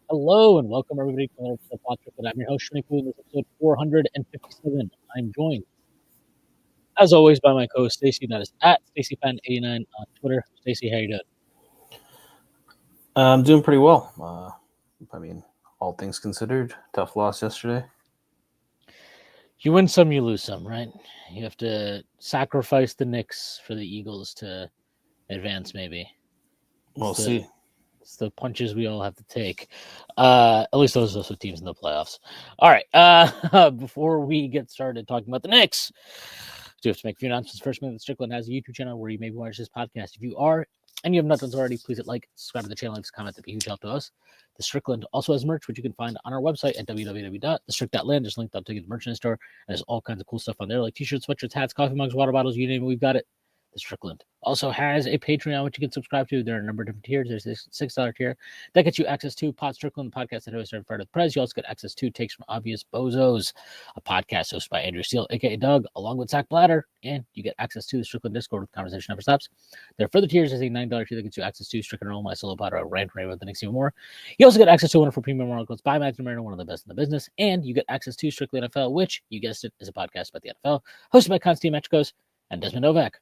Hello and welcome everybody to another episode of Podcast. I'm your host, Shwin and this episode 457. I'm joined, as always, by my co-host Stacy. That is at StacyFan89 on Twitter. Stacy, how you doing? I'm doing pretty well. All things considered, tough loss yesterday. You win some, you lose some, right? You have to sacrifice the Knicks for the Eagles to advance, maybe. We'll see. It's the punches we all have to take. At least those are also teams in the playoffs. All right. Before we get started talking about the Knicks, do have to make a few announcements. First, that Strickland has a YouTube channel where you may watch this podcast. If you are and you have not done so already, please hit like, subscribe to the channel, leave a comment. That'd be a huge help to us. The Strickland also has merch, which you can find on our website at www.thestrick.land. Just linked up to the merchandise store. And there's all kinds of cool stuff on there, like t-shirts, sweatshirts, hats, coffee mugs, water bottles, you name it, we've got it. The Strickland also has a Patreon, which you can subscribe to. There are a number of different tiers. There's a $6 tier that gets you access to Pod Strickland, the podcast that hosts our Friday the Prez. You also get access to Takes from Obvious Bozos, a podcast hosted by Andrew Steele, aka Doug, along with Zach Blatter, and you get access to the Strickland Discord where the conversation never stops. There are further tiers. There's a $9 tier that gets you access to Strickland Roll, my solo pod, or rant rave with the Knicks even more. You also get access to wonderful premium articles by Matthew Marino, one of the best in the business, and you get access to Strictly NFL, which, you guessed it, is a podcast about the NFL, hosted by Konstantin Mechkos and Desmond Novak.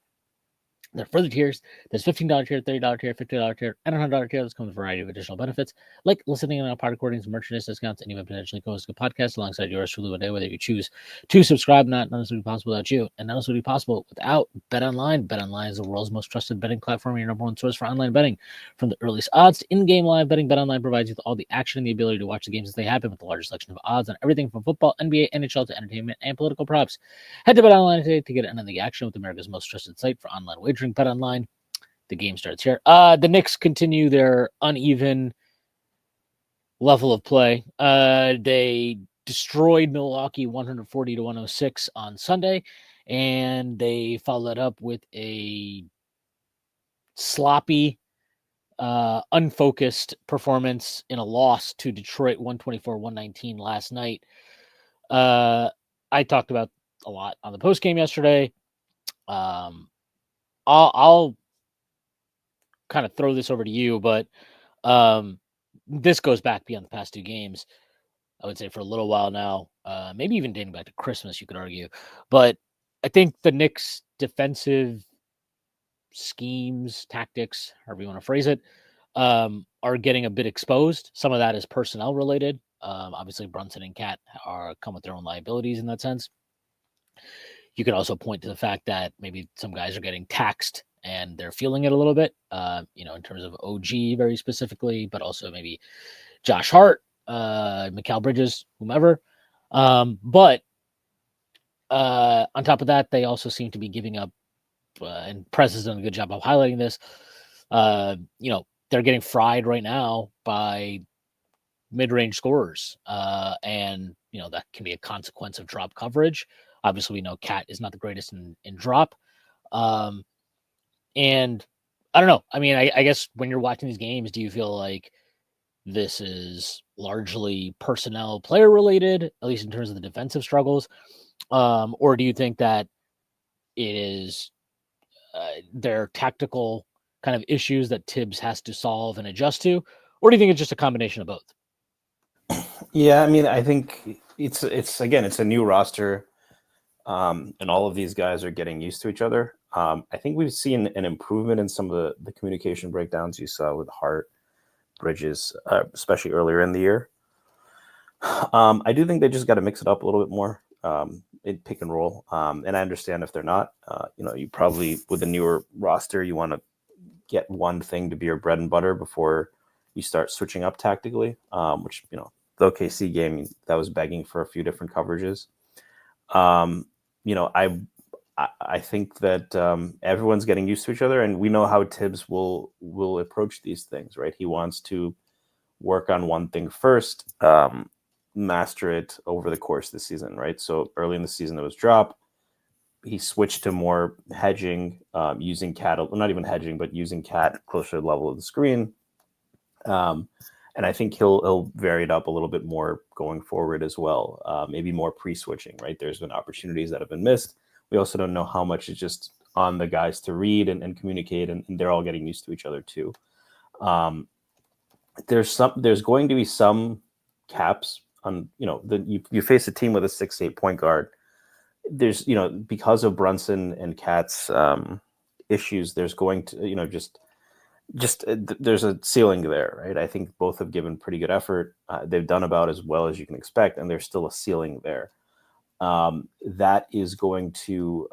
There are further tiers. There's $15 tier, $30 tier, $50 tier, and $100 tier. This comes with a variety of additional benefits, like listening in on pod recordings, merchandise discounts, and even potentially co-host a podcast alongside yours truly one day, whether you choose to subscribe. None of this would be possible without you, and none of this would be possible without BetOnline. BetOnline is the world's most trusted betting platform and your number one source for online betting. From the earliest odds to in-game live betting, BetOnline provides you with all the action and the ability to watch the games as they happen with the largest selection of odds on everything from football, NBA, NHL to entertainment and political props. Head to BetOnline today to get in on the action with America's most trusted site for online wagering. BetOnline. The game starts here. The Knicks continue their uneven level of play. They destroyed Milwaukee 140-106 on Sunday, and they followed that up with a sloppy, unfocused performance in a loss to Detroit 124-119 last night. I talked about a lot on the post game yesterday. I'll kind of throw this over to you, but this goes back beyond the past two games. I would say for a little while now, maybe even dating back to Christmas, you could argue. But I think the Knicks' defensive schemes, tactics, however you want to phrase it, are getting a bit exposed. Some of that is personnel related. Obviously, Brunson and Cat come with their own liabilities in that sense. You could also point to the fact that maybe some guys are getting taxed and they're feeling it a little bit, in terms of OG very specifically, but also maybe Josh Hart, Mikal Bridges, whomever. But on top of that, they also seem to be giving up, and Press has done a good job of highlighting this. They're getting fried right now by mid-range scorers, and that can be a consequence of drop coverage. Obviously, we know Cat is not the greatest in drop. And I don't know. I mean, I guess when you're watching these games, do you feel like this is largely personnel player related, at least in terms of the defensive struggles? Or do you think that it is their tactical kind of issues that Thibs has to solve and adjust to? Or do you think it's just a combination of both? Yeah, I mean, I think it's a new roster, and all of these guys are getting used to each other. I think we've seen an improvement in some of the communication breakdowns you saw with Hart, Bridges, especially earlier in the year. I do think they just got to mix it up a little bit more, in pick and roll. And I understand if they're not. You probably, with a newer roster, you want to get one thing to be your bread and butter before you start switching up tactically, which, the OKC game, that was begging for a few different coverages. I think that everyone's getting used to each other, and we know how Thibs will approach these things, right? He wants to work on one thing first, master it over the course of the season, right? So early in the season, it was drop. He switched to more hedging, using Cat, not even hedging, but using Cat closer to the level of the screen. And I think he'll vary it up a little bit more going forward as well. Maybe more pre-switching, right? There's been opportunities that have been missed. We also don't know how much is just on the guys to read and communicate, and they're all getting used to each other too. there's going to be some caps on, you face a team with a 6'8" point guard. There's, because of Brunson and Cat's issues, there's going to, there's a ceiling there, right? I think both have given pretty good effort. They've done about as well as you can expect, and there's still a ceiling there. That is going to,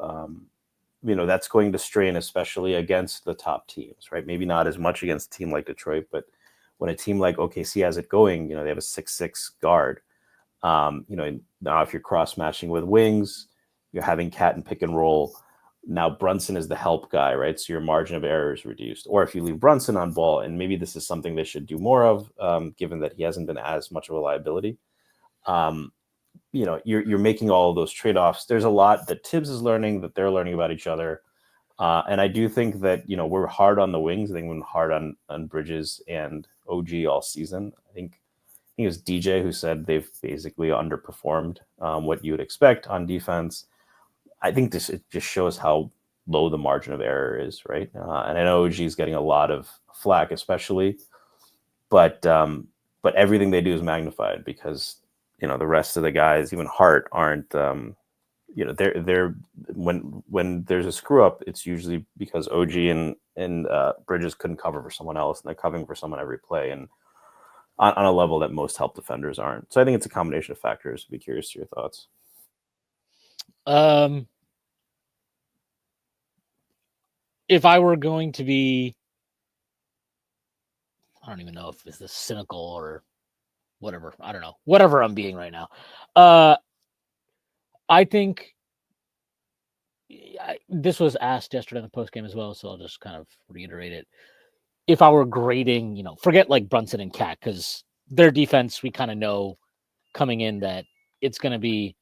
that's going to strain, especially against the top teams, right? Maybe not as much against a team like Detroit, but when a team like OKC has it going, they have a 6'6" guard. Now if you're cross matching with wings, you're having Cat and pick and roll. Now Brunson is the help guy, right? So your margin of error is reduced. Or if you leave Brunson on ball, and maybe this is something they should do more of, given that he hasn't been as much of a liability. You're making all of those trade-offs. There's a lot that Thibs is learning, that they're learning about each other. And I do think that, we're hard on the wings. I think we're hard on Bridges and OG all season. I think it was DJ who said they've basically underperformed what you would expect on defense. I think it just shows how low the margin of error is, right? And I know OG is getting a lot of flack, especially, but everything they do is magnified because the rest of the guys, even Hart, aren't. They're when there's a screw up, it's usually because OG and Bridges couldn't cover for someone else, and they're covering for someone every play, and on a level that most help defenders aren't. So I think it's a combination of factors. I'd be curious to your thoughts. If I were going to be, I don't even know if it's this cynical or whatever. I don't know. Whatever I'm being right now. I think this was asked yesterday in the post game as well, so I'll just kind of reiterate it. If I were grading, forget like Brunson and Cat, because their defense, we kind of know coming in that it's going to be,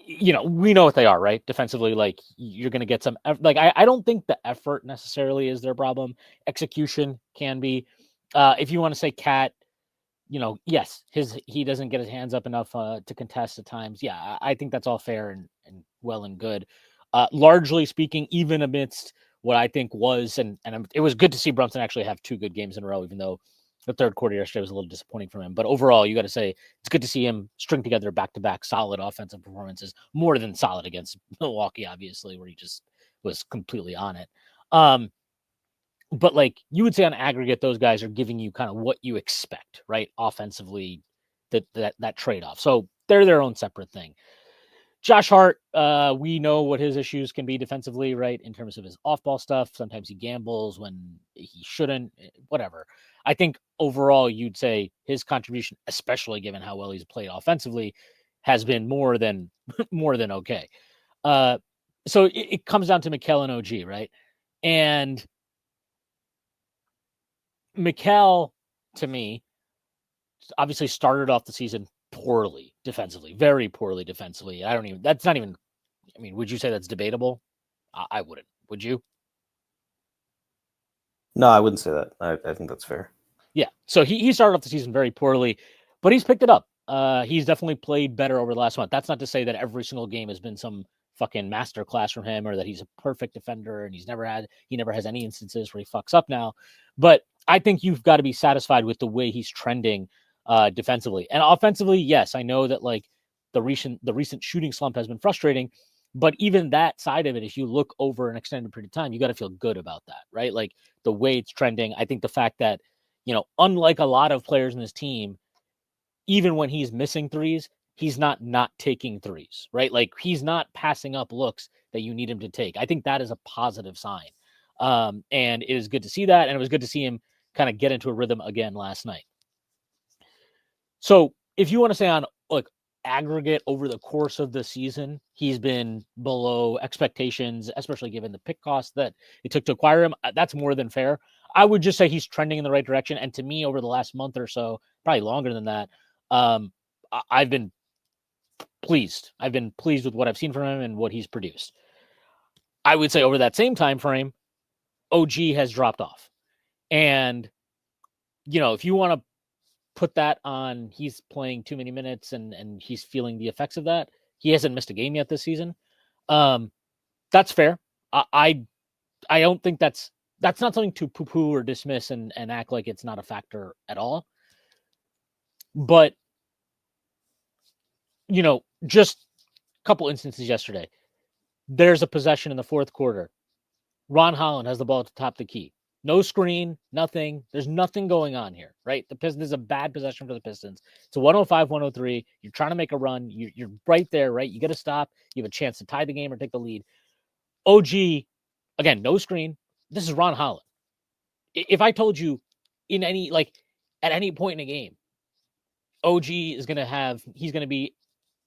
we know what they are, right? Defensively, like you're going to get some, like I don't think the effort necessarily is their problem. Execution can be. If you want to say Cat, yes, he doesn't get his hands up enough to contest at times. Yeah, I think that's all fair and well and good. Largely speaking, even amidst what I think was, and it was good to see Brunson actually have 2 good games in a row, even though the third quarter yesterday was a little disappointing from him. But overall, you got to say it's good to see him string together back-to-back solid offensive performances, more than solid against Milwaukee, obviously, where he just was completely on it. But like you would say on aggregate, those guys are giving you kind of what you expect, right? Offensively, that trade-off. So they're their own separate thing. Josh Hart, we know what his issues can be defensively, right? In terms of his off-ball stuff. Sometimes he gambles when he shouldn't, whatever. I think overall you'd say his contribution, especially given how well he's played offensively, has been more than okay. So it comes down to Mikal and OG, right? And Mikal, to me, obviously started off the season poorly defensively, very poorly defensively. That's not even, would you say that's debatable? I wouldn't. Would you? No, I wouldn't say that. I think that's fair. Yeah. So he started off the season very poorly, but he's picked it up. He's definitely played better over the last month. That's not to say that every single game has been some fucking masterclass from him or that he's a perfect defender and he never has any instances where he fucks up now. But I think you've got to be satisfied with the way he's trending defensively. And offensively, yes, I know that like the recent shooting slump has been frustrating, but even that side of it, if you look over an extended period of time, you got to feel good about that, right? Like the way it's trending. I think the fact that, unlike a lot of players in this team, even when he's missing threes, he's not taking threes, right? Like he's not passing up looks that you need him to take. I think that is a positive sign. And it is good to see that. And it was good to see him kind of get into a rhythm again last night. So if you want to say on like aggregate over the course of the season, he's been below expectations, especially given the pick cost that it took to acquire him. That's more than fair. I would just say he's trending in the right direction. And to me, over the last month or so, probably longer than that, I've been pleased. I've been pleased with what I've seen from him and what he's produced. I would say over that same time frame, OG has dropped off. And, if you want to put that on he's playing too many minutes and he's feeling the effects of that, he hasn't missed a game yet this season. That's fair. I don't think that's that's not something to poo-poo or dismiss and act like it's not a factor at all. But, just a couple instances yesterday. There's a possession in the fourth quarter. Ron Holland has the ball at the top of the key. No screen, nothing. There's nothing going on here, right? The Pistons is a bad possession for the Pistons. It's a 105, 103. You're trying to make a run. You're right there, right? You got to stop. You have a chance to tie the game or take the lead. OG, again, no screen. This is Ron Holland. If I told you at any point in a game, OG he's going to be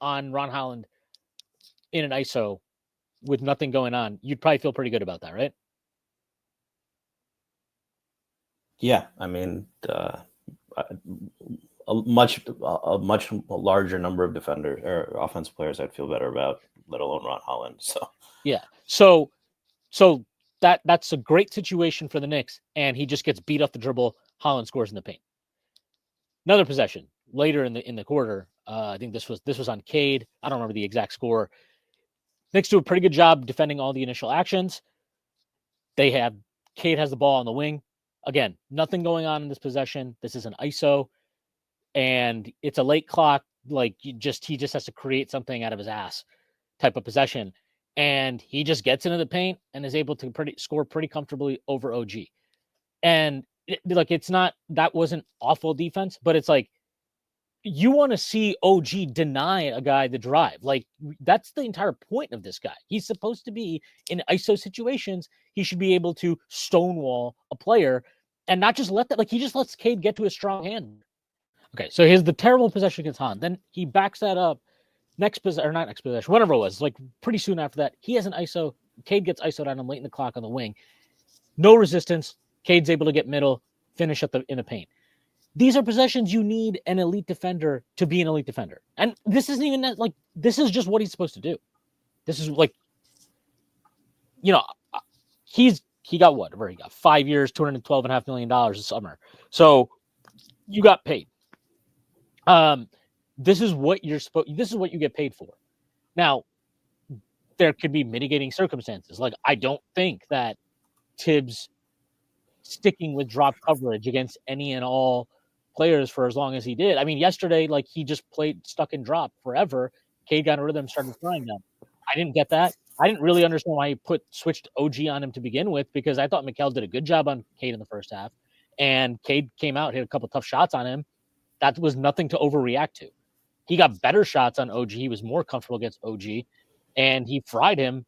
on Ron Holland in an ISO with nothing going on, you'd probably feel pretty good about that, right? Yeah, I mean, a much larger number of defenders or offensive players I'd feel better about, let alone Ron Holland. So yeah, so that's a great situation for the Knicks, and he just gets beat off the dribble. Holland scores in the paint. Another possession later in the quarter. I think this was on Cade. I don't remember the exact score. Knicks do a pretty good job defending all the initial actions. Cade has the ball on the wing. Again, nothing going on in this possession. This is an ISO, and it's a late clock. Like he just has to create something out of his ass type of possession, and he just gets into the paint and is able to score pretty comfortably over OG. And that wasn't awful defense, but it's like you want to see OG deny a guy the drive. Like that's the entire point of this guy. He's supposed to be in ISO situations. He should be able to stonewall a player and not just let that, like he just lets Cade get to a strong hand. Okay. So here's the terrible possession against Han. Then he backs that up not next possession, whatever it was, like pretty soon after that, he has an ISO. Cade gets ISO'd on him late in the clock on the wing. No resistance. Cade's able to get middle, finish in the paint. These are possessions you need an elite defender to be an elite defender. And this isn't even like, this is just what he's supposed to do. This is like, he got whatever he got 5 years, $212.5 million this summer. So you got paid. This is what you get paid for. Now, there could be mitigating circumstances. Like, I don't think that Thibs sticking with drop coverage against any and all players for as long as he did. I mean, yesterday, like he just played stuck in drop forever. Cade got rid of them, started trying them. I didn't get that. I didn't really understand why he switched OG on him to begin with, because I thought Mikal did a good job on Cade in the first half, and Cade came out, hit a couple tough shots on him. That was nothing to overreact to. He got better shots on OG. He was more comfortable against OG, and he fried him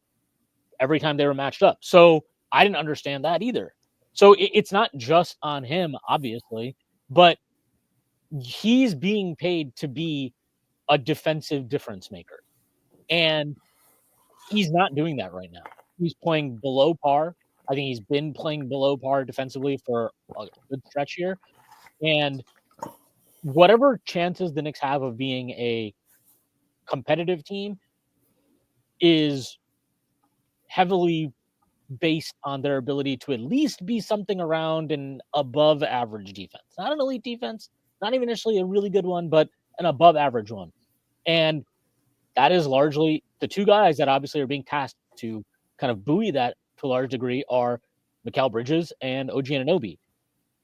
every time they were matched up. So I didn't understand that either. So it's not just on him, obviously, but he's being paid to be a defensive difference maker. And he's not doing that right now. He's playing below par. I think he's been playing below par defensively for a good stretch here. And whatever chances the Knicks have of being a competitive team is heavily based on their ability to at least be something around an above average defense. Not an elite defense, not even initially a really good one, but an above average one. And that is largely the two guys that obviously are being tasked to kind of buoy that to a large degree are Mikal Bridges and OG Anunoby.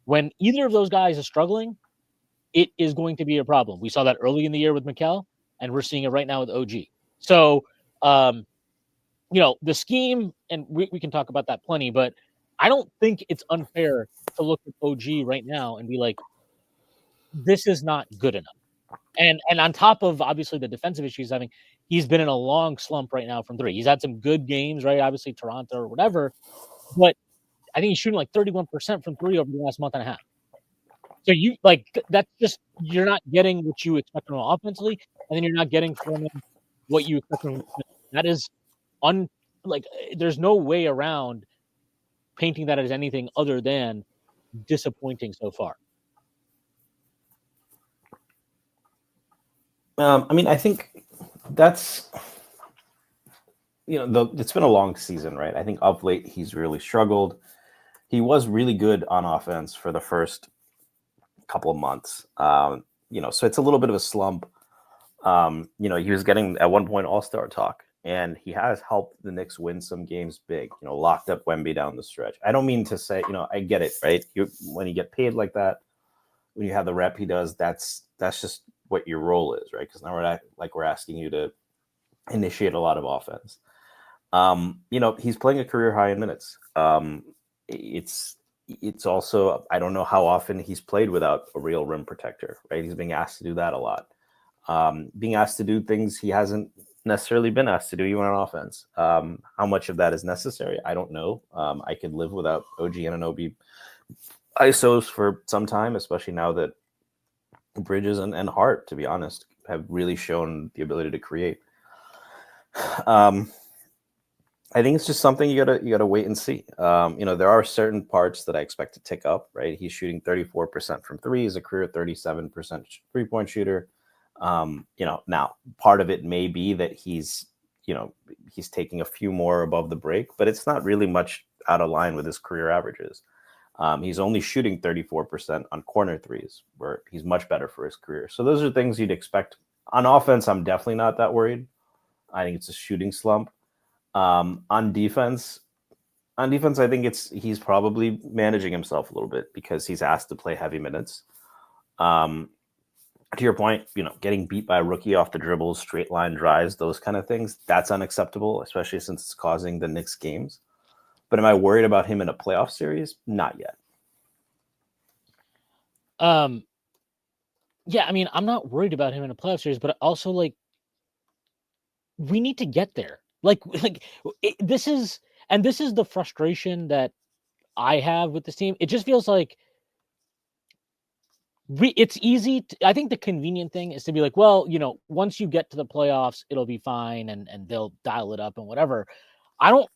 When either of those guys is struggling, it is going to be a problem. We saw that early in the year with Mikal, and we're seeing it right now with OG. So, the scheme, and we can talk about that plenty, but I don't think it's unfair to look at OG right now and be like, this is not good enough. And on top of, obviously, the defensive issues he's having, he's been in a long slump right now from three. He's had some good games, right? Obviously, Toronto or whatever. But I think he's shooting like 31% from three over the last month and a half. So that's just, you're not getting what you expect from him offensively, and then you're not getting from him what you expect from him. That is there's no way around painting that as anything other than disappointing so far. I mean, I think that's, it's been a long season, right? I think of late he's really struggled. He was really good on offense for the first couple of months. So it's a little bit of a slump. He was getting at one point All-Star talk and he has helped the Knicks win some games big. Locked up Wemby down the stretch. I don't mean to say, I get it, right? When you get paid like that, when you have the rep he does, that's just what your role is, right? Because now we're asking you to initiate a lot of offense. He's playing a career high in minutes. It's also, I don't know how often he's played without a real rim protector, right? He's being asked to do that a lot. Being asked to do things he hasn't necessarily been asked to do even on offense. How much of that is necessary? I don't know. I could live without OG Anunoby ISOs for some time, especially now that Bridges and Hart, to be honest, have really shown the ability to create. I think it's just something you gotta wait and see. There are certain parts that I expect to tick up, right? He's shooting 34% from three. He's a career 37% 3-point shooter. Now part of it may be that he's taking a few more above the break, but it's not really much out of line with his career averages. He's only shooting 34% on corner threes, where he's much better for his career. So those are things you'd expect. On offense, I'm definitely not that worried. I think it's a shooting slump. On defense, I think he's probably managing himself a little bit because he's asked to play heavy minutes. To your point, getting beat by a rookie off the dribbles, straight line drives, those kind of things, that's unacceptable, especially since it's causing the Knicks games. But am I worried about him in a playoff series? Not yet. Yeah, I mean, I'm not worried about him in a playoff series, but also we need to get there. This is the frustration that I have with this team. It just feels like it's easy. I think the convenient thing is to be like, well, once you get to the playoffs, it'll be fine and they'll dial it up and whatever. I don't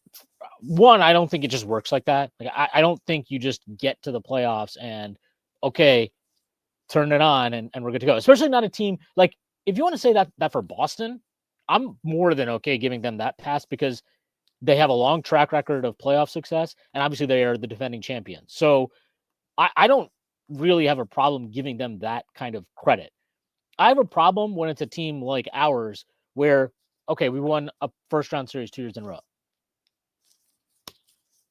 think it just works like that. I don't think you just get to the playoffs and okay, turn it on and we're good to go. Especially not a team like, if you want to say that for Boston, I'm more than okay giving them that pass because they have a long track record of playoff success, and obviously they are the defending champions. So I don't really have a problem giving them that kind of credit. I have a problem when it's a team like ours where, okay, we won a first-round series 2 years in a row.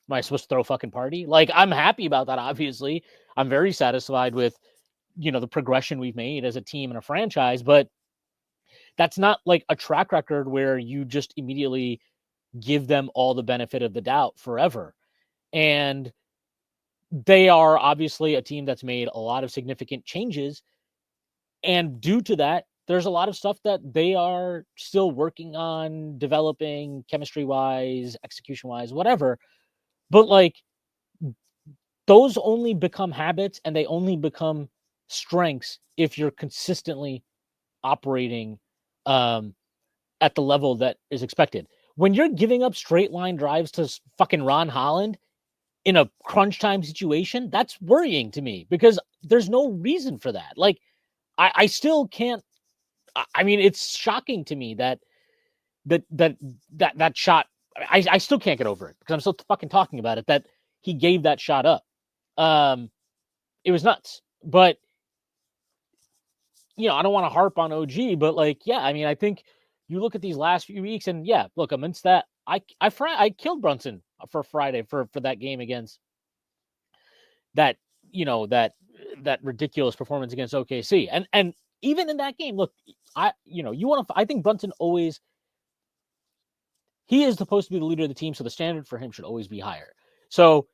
Am I supposed to throw a fucking party? I'm happy about that, obviously. I'm very satisfied with, the progression we've made as a team and a franchise, but that's not like a track record where you just immediately give them all the benefit of the doubt forever. And they are obviously a team that's made a lot of significant changes. And due to that, there's a lot of stuff that they are still working on developing chemistry-wise, execution-wise, whatever. But those only become habits and they only become strengths if you're consistently operating at the level that is expected. When you're giving up straight line drives to fucking Ron Holland in a crunch time situation, that's worrying to me because there's no reason for that. I still can't. I mean, it's shocking to me that shot. I still can't get over it because I'm still fucking talking about it. That he gave that shot up. It was nuts. But I don't want to harp on OG, but yeah, I mean, I think you look at these last few weeks, and yeah, look, amidst that, I killed Brunson for Friday for that game against that that ridiculous performance against OKC, and even in that game, look, I think Brunson always, he is supposed to be the leader of the team, so the standard for him should always be higher. So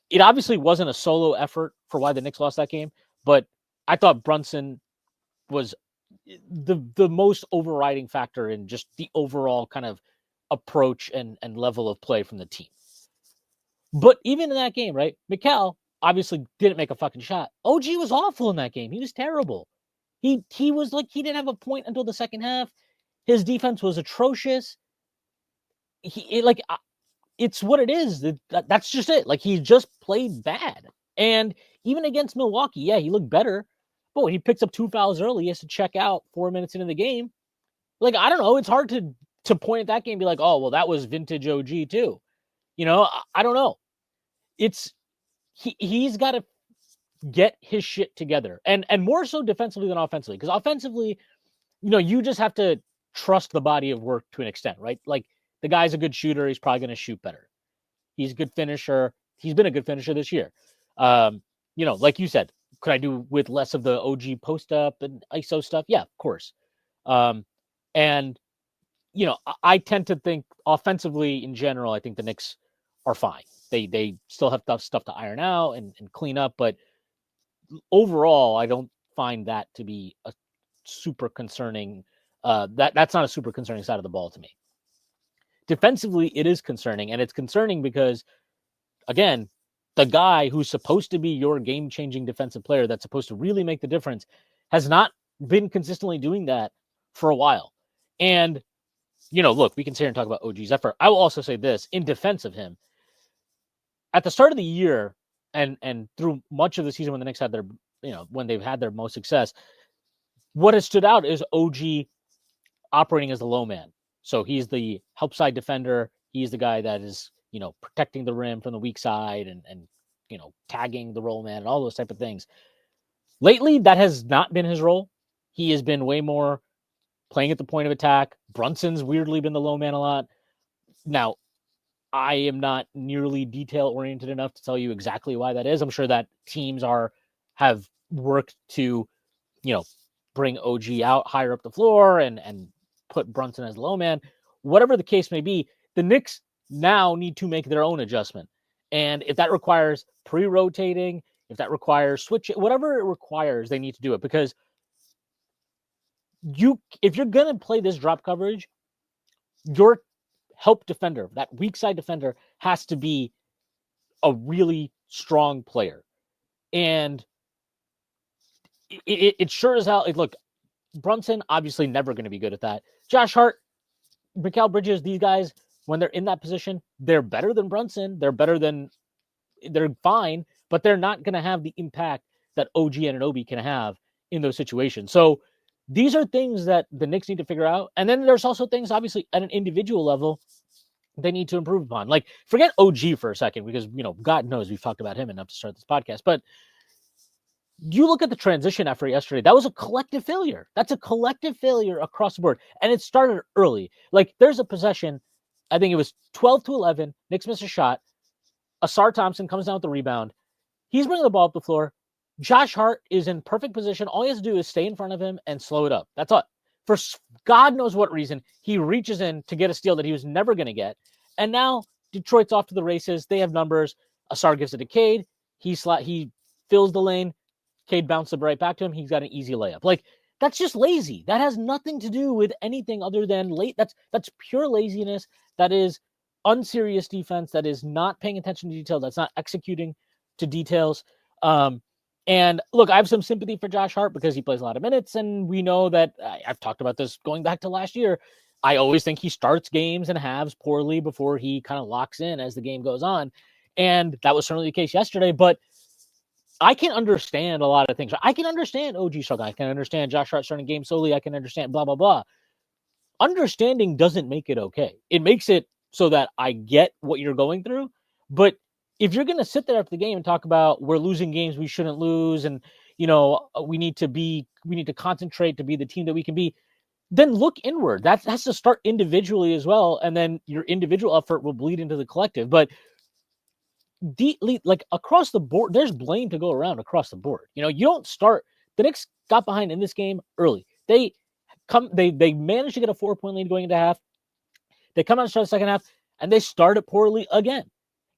it obviously wasn't a solo effort for why the Knicks lost that game, but I thought Brunson was the most overriding factor in just the overall kind of approach and level of play from the team. But even in that game, right, Mikal obviously didn't make a fucking shot. OG was awful in that game. He was terrible. He was he didn't have a point until the second half. His defense was atrocious. It's what it is. That's just it. He just played bad. And even against Milwaukee, yeah, he looked better. But when he picks up 2 fouls early, he has to check out 4 minutes into the game. I don't know. It's hard to point at that game and be like, oh, well, that was vintage OG too. I don't know. He's got to get his shit together, and more so defensively than offensively. Because offensively, you just have to trust the body of work to an extent, right? Like the guy's a good shooter. He's probably going to shoot better. He's a good finisher. He's been a good finisher this year. Like you said, could I do with less of the OG post up and ISO stuff? Yeah, of course. And I tend to think offensively in general, I think the Knicks are fine. They still have stuff to iron out and clean up, but overall, I don't find that to be a super concerning. That's not a super concerning side of the ball to me. Defensively, it is concerning, and it's concerning because, again, the guy who's supposed to be your game-changing defensive player that's supposed to really make the difference has not been consistently doing that for a while. And, look, we can sit here and talk about OG's effort. I will also say this, in defense of him, at the start of the year and through much of the season when the Knicks had their, when they've had their most success, what has stood out is OG operating as the low man. So he's the help side defender. He's the guy that is, protecting the rim from the weak side and tagging the roll man and all those type of things. Lately, that has not been his role. He has been way more playing at the point of attack. Brunson's weirdly been the low man a lot. Now, I am not nearly detail-oriented enough to tell you exactly why that is. I'm sure that teams have worked to, bring OG out higher up the floor and put Brunson as the low man. Whatever the case may be, the Knicks now need to make their own adjustment. And if that requires pre-rotating, if that requires switching, whatever it requires, they need to do it. Because if you're going to play this drop coverage, your help defender, that weak side defender, has to be a really strong player. And it sure as hell, look, Brunson, obviously never going to be good at that. Josh Hart, Mikal Bridges, these guys, when they're in that position, they're better than Brunson. They're fine, but they're not going to have the impact that OG and Anunoby can have in those situations. So these are things that the Knicks need to figure out. And then there's also things, obviously, at an individual level they need to improve upon. Like, forget OG for a second, because, God knows we've talked about him enough to start this podcast. But you look at the transition effort yesterday, that was a collective failure. That's a collective failure across the board. And it started early. Like, there's a possession, I think it was 12-11. Knicks miss a shot. Asar Thompson comes down with the rebound. He's bringing the ball up the floor. Josh Hart is in perfect position. All he has to do is stay in front of him and slow it up. That's all. For God knows what reason, he reaches in to get a steal that he was never going to get. And now Detroit's off to the races. They have numbers. Asar gives it to Cade. He fills the lane. Cade bounced it right back to him. He's got an easy layup. Like, that's just lazy. That has nothing to do with anything other than late. That's pure laziness. That is unserious defense. That is not paying attention to detail. That's not executing to details. And look, I have some sympathy for Josh Hart because he plays a lot of minutes, and we know that I've talked about this going back to last year. I always think he starts games and halves poorly before he kind of locks in as the game goes on. And that was certainly the case yesterday, but I can understand a lot of things. I can understand OG struggle. I can understand Josh Hart starting game solely. I can understand blah, blah, blah. Understanding doesn't make it okay. It makes it so that I get what you're going through. But if you're going to sit there after the game and talk about we're losing games we shouldn't lose, and we need to concentrate to be the team that we can be, then look inward. That has to start individually as well, and then your individual effort will bleed into the collective. But like across the board, there's blame to go around across the board. You don't start. The Knicks got behind in this game early. They managed to get a 4-point lead going into half. They come out and start the second half, and they started poorly again.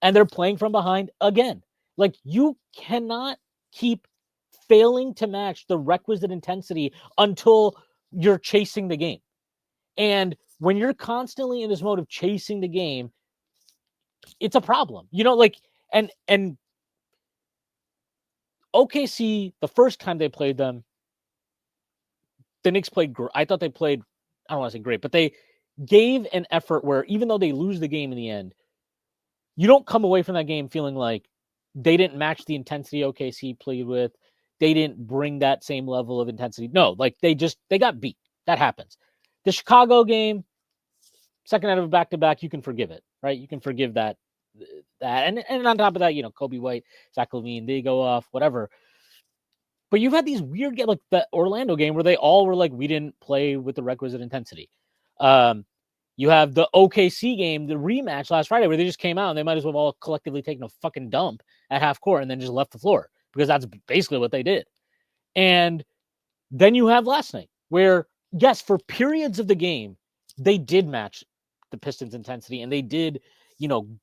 And they're playing from behind again. Like, you cannot keep failing to match the requisite intensity until you're chasing the game. And when you're constantly in this mode of chasing the game, it's a problem. And OKC, the first time they played them, the Knicks played great. I thought they played, I don't want to say great, but they gave an effort where even though they lose the game in the end, you don't come away from that game feeling like they didn't match the intensity OKC played with. They didn't bring that same level of intensity. No, like they got beat. That happens. The Chicago game, second out of a back-to-back, you can forgive it, right? You can forgive that. And on top of that, Kobe White, Zach LaVine, they go off, whatever. But you've had these weird games, like the Orlando game, where they all were like, we didn't play with the requisite intensity. You have the OKC game, the rematch last Friday, where they just came out and they might as well have all collectively taken a fucking dump at half court and then just left the floor, because that's basically what they did. And then you have last night where, yes, for periods of the game, they did match the Pistons' intensity and they did,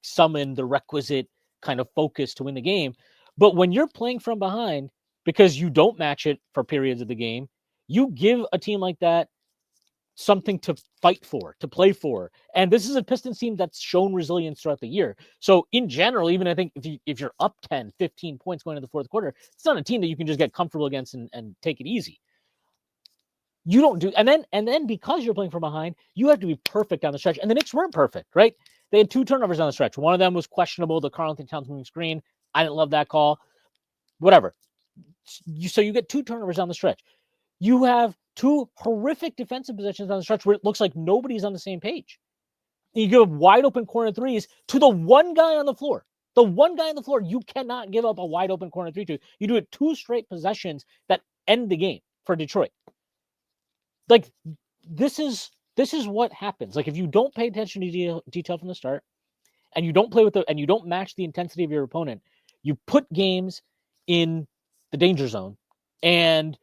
summon the requisite kind of focus to win the game. But when you're playing from behind, because you don't match it for periods of the game, you give a team like that something to fight for, to play for. And this is a Pistons team that's shown resilience throughout the year. So in general, even I think if you're up 10, 15 points going into the fourth quarter, it's not a team that you can just get comfortable against and take it easy. You don't do, and then because you're playing from behind, you have to be perfect on the stretch. And the Knicks weren't perfect, right? They had 2 turnovers on the stretch. One of them was questionable, the Karl-Anthony Towns moving screen. I didn't love that call. Whatever. So you get 2 turnovers on the stretch. You have 2 horrific defensive positions on the stretch where it looks like nobody's on the same page. You give wide open corner threes to the one guy on the floor. The one guy on the floor, you cannot give up a wide open corner 3 to. You do it 2 straight possessions that end the game for Detroit. Like, this is what happens. Like, if you don't pay attention to detail from the start, and you don't play with and you don't match the intensity of your opponent, you put games in the danger zone. And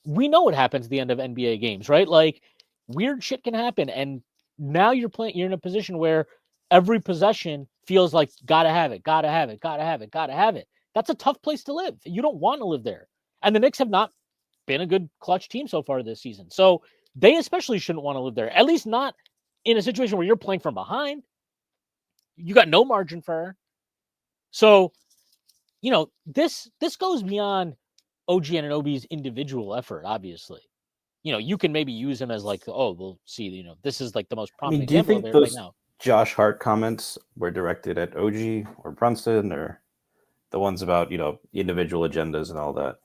we know what happens at the end of NBA games, right? Like, weird shit can happen. And now you're in a position where every possession feels like gotta have it. That's a tough place to live. You don't want to live there. And the Knicks have not been a good clutch team so far this season. So they especially shouldn't want to live there, at least not in a situation where you're playing from behind. You got no margin for error. So, this goes beyond OG Anunoby's individual effort, obviously. You can maybe use him as like, oh, we'll see, this is like the most prominent do you example think of it those right now. Josh Hart comments were directed at OG or Brunson, or the ones about, individual agendas and all that?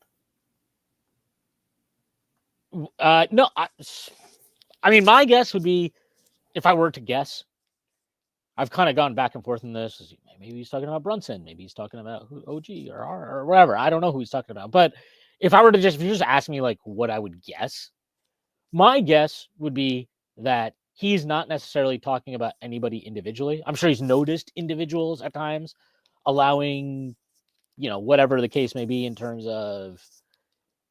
No, I mean, my guess would be, if I were to guess, I've kind of gone back and forth in this. Maybe he's talking about Brunson. Maybe he's talking about OG or R or whatever. I don't know who he's talking about. But if you just ask me like what I would guess, my guess would be that he's not necessarily talking about anybody individually. I'm sure he's noticed individuals at times allowing, whatever the case may be in terms of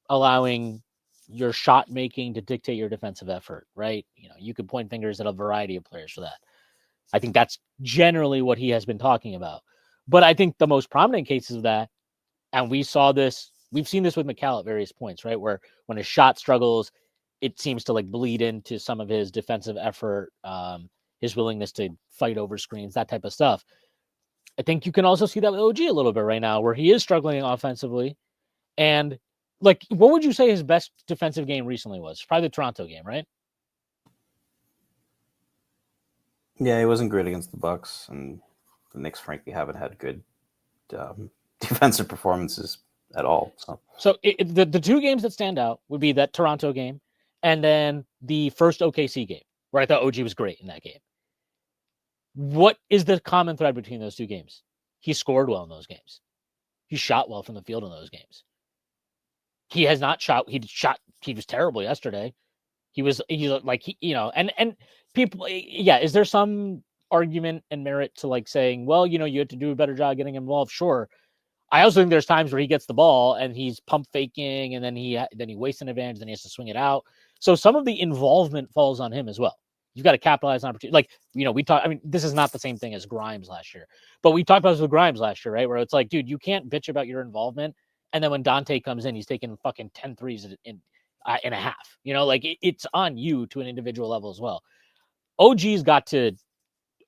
allowing your shot making to dictate your defensive effort, right? You could point fingers at a variety of players for that. I think that's generally what he has been talking about. But I think the most prominent cases of that, and we've seen this with McCall at various points, right? Where when his shot struggles, it seems to like bleed into some of his defensive effort, his willingness to fight over screens, that type of stuff. I think you can also see that with OG a little bit right now, where he is struggling offensively. And like, what would you say his best defensive game recently was? Probably the Toronto game, right? Yeah, he wasn't great against the Bucks, and the Knicks, frankly, haven't had good defensive performances at all. So the 2 games that stand out would be that Toronto game and then the first OKC game, where I thought OG was great in that game. What is the common thread between those 2 games? He scored well in those games. He shot well from the field in those games. He has not shot. He was terrible yesterday. He's like, and people, yeah. Is there some argument and merit to like saying, well, you have to do a better job getting involved? Sure. I also think there's times where he gets the ball and he's pump faking, and then he wastes an advantage, then he has to swing it out. So some of the involvement falls on him as well. You've got to capitalize on opportunity. Like, we talk. I mean, this is not the same thing as Grimes last year, but we talked about this with Grimes last year, right? Where it's like, dude, you can't bitch about your involvement, and then when Dante comes in, he's taking fucking 10 threes in a half. Like it's on you to an individual level as well. OG's got to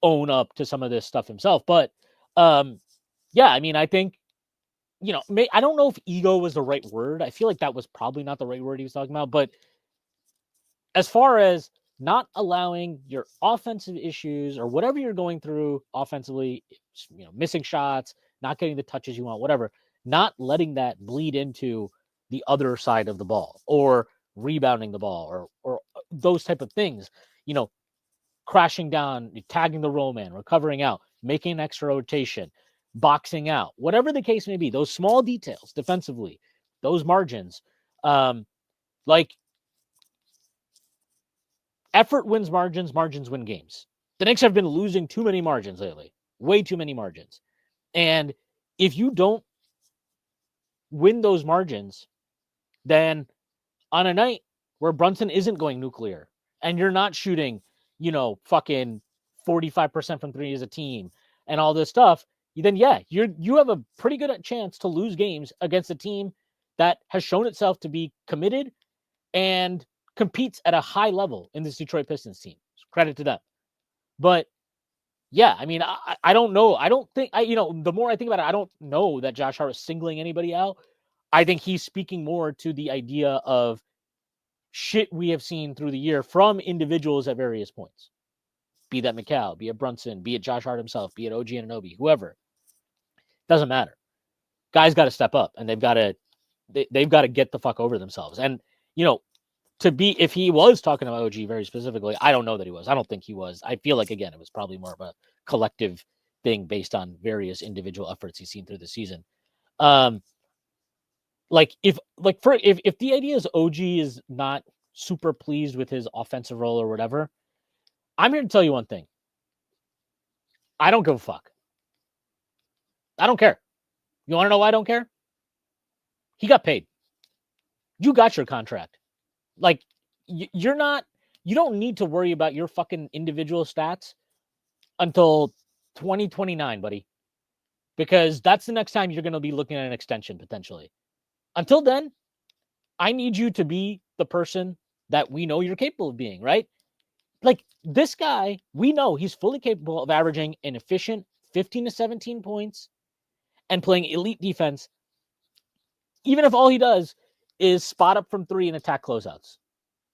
own up to some of this stuff himself, but yeah, I mean, I think. I don't know if ego was the right word. I feel like that was probably not the right word he was talking about. But as far as not allowing your offensive issues or whatever you're going through offensively, missing shots, not getting the touches you want, whatever, not letting that bleed into the other side of the ball or rebounding the ball or those type of things, crashing down, tagging the roll man, recovering out, making an extra rotation, boxing out, whatever the case may be, those small details defensively, those margins, like Effort wins margins, margins win games. The Knicks have been losing too many margins lately, way too many margins. And if you don't win those margins, then on a night where Brunson isn't going nuclear and you're not shooting, fucking 45% from three as a team and all this stuff, then you have a pretty good chance to lose games against a team that has shown itself to be committed and competes at a high level in this Detroit Pistons team. Credit to them. But yeah, I mean, I don't know. I don't think the more I think about it, I don't know that Josh Hart is singling anybody out. I think he's speaking more to the idea of shit we have seen through the year from individuals at various points. Be that McCall, be it Brunson, be it Josh Hart himself, be it OG Anunoby, whoever. Doesn't matter. Guys got to step up and they've got to get the fuck over themselves. And if he was talking about OG very specifically, I don't know that he was. I don't think he was. I feel like, again, it was probably more of a collective thing based on various individual efforts he's seen through the season. If the idea is OG is not super pleased with his offensive role or whatever, I'm here to tell you one thing. I don't give a fuck. I don't care. You want to know why I don't care? He got paid. You got your contract. Like, you don't need to worry about your fucking individual stats until 2029, buddy. Because that's the next time you're going to be looking at an extension, potentially. Until then, I need you to be the person that we know you're capable of being, right? Like, this guy, we know he's fully capable of averaging an efficient 15 to 17 points and playing elite defense, even if all he does is spot up from three and attack closeouts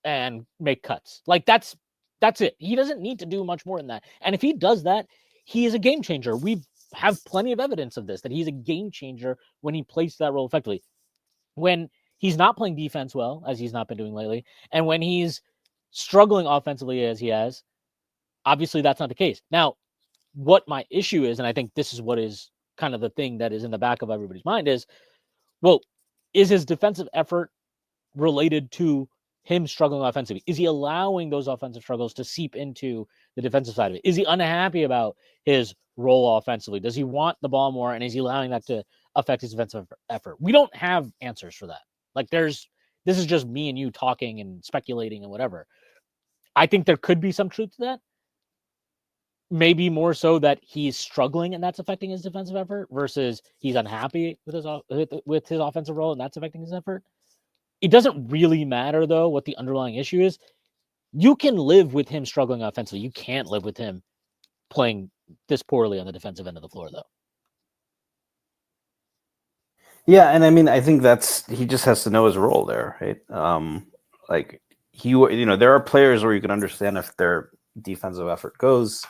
and make cuts. Like, that's it. He doesn't need to do much more than that. And if he does that, he is a game changer. We have plenty of evidence of this, that he's a game changer when he plays that role effectively. When he's not playing defense well, as he's not been doing lately, and when he's struggling offensively as he has, obviously that's not the case. Now, what my issue is, and I think this is what is kind of the thing that is in the back of everybody's mind is, well, is his defensive effort related to him struggling offensively? Is he allowing those offensive struggles to seep into the defensive side of it? Is he unhappy about his role offensively? Does he want the ball more? And is he allowing that to affect his defensive effort? We don't have answers for that. Like, this is just me and you talking and speculating and whatever. I think there could be some truth to that. Maybe more so that he's struggling and that's affecting his defensive effort versus he's unhappy with his offensive role and that's affecting his effort. It doesn't really matter, though, what the underlying issue is. You can live with him struggling offensively. You can't live with him playing this poorly on the defensive end of the floor, though. Yeah, and I mean, I think he just has to know his role there, right? There are players where you can understand if their defensive effort goes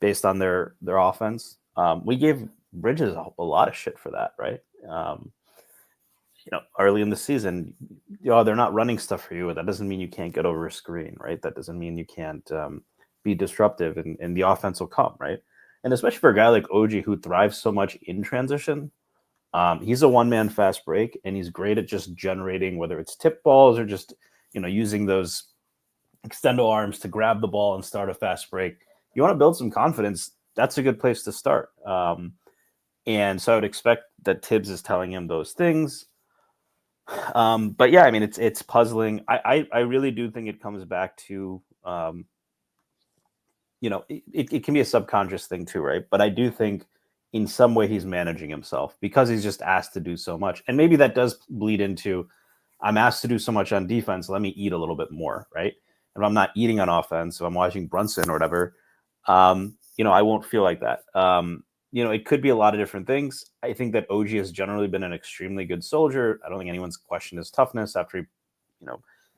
based on their offense. We gave Bridges a lot of shit for that, right? Early in the season, they're not running stuff for you. That doesn't mean you can't get over a screen, right? That doesn't mean you can't be disruptive and the offense will come, right? And especially for a guy like OG who thrives so much in transition, he's a one-man fast break, and he's great at just generating, whether it's tip balls or just, using those extendo arms to grab the ball and start a fast break. You want to build some confidence, that's a good place to start. And so I would expect that Thibs is telling him those things. But yeah, I mean, it's puzzling. I really do think it comes back to, it can be a subconscious thing too, right? But I do think in some way he's managing himself because he's just asked to do so much. And maybe that does bleed into, I'm asked to do so much on defense, let me eat a little bit more, right? And if I'm not eating on offense, if I'm watching Brunson or whatever, I won't feel like that. It could be a lot of different things. I think that OG has generally been an extremely good soldier. I don't think anyone's questioned his toughness after he,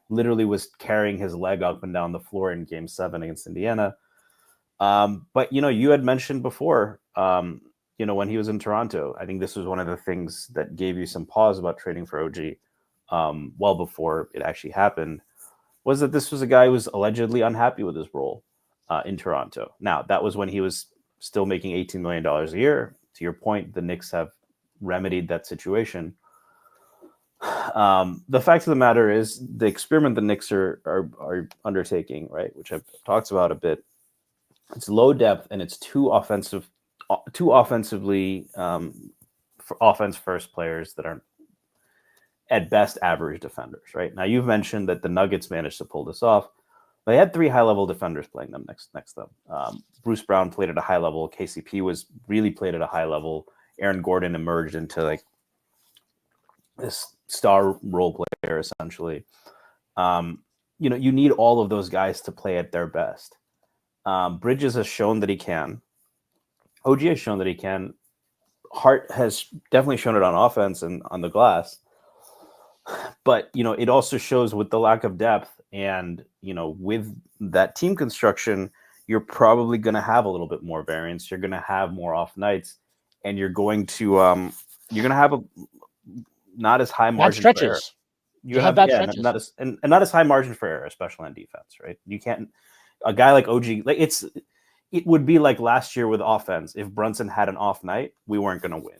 literally was carrying his leg up and down the floor in Game 7 against Indiana. But, you had mentioned before, when he was in Toronto, I think this was one of the things that gave you some pause about trading for OG well before it actually happened, was that this was a guy who was allegedly unhappy with his role in Toronto. Now, that was when he was still making $18 million a year. To your point, the Knicks have remedied that situation. The fact of the matter is the experiment the Knicks are undertaking, right, which I've talked about a bit. It's low depth and it's too offensively for offense first players that are at best average defenders. Right now, you've mentioned that the Nuggets managed to pull this off. They had 3 high-level defenders playing them next to them. Bruce Brown played at a high level. KCP was really played at a high level. Aaron Gordon emerged into like this star role player, essentially. You need all of those guys to play at their best. Bridges has shown that he can. OG has shown that he can. Hart has definitely shown it on offense and on the glass. But, it also shows with the lack of depth and, with that team construction, you're probably going to have a little bit more variance. You're going to have more off nights, and you're going to have a not as high margin bad for error. stretches. You have bad stretches. Not as high margin for error, especially on defense, right? You can't a guy like OG like it would be like last year with offense. If Brunson had an off night, we weren't going to win.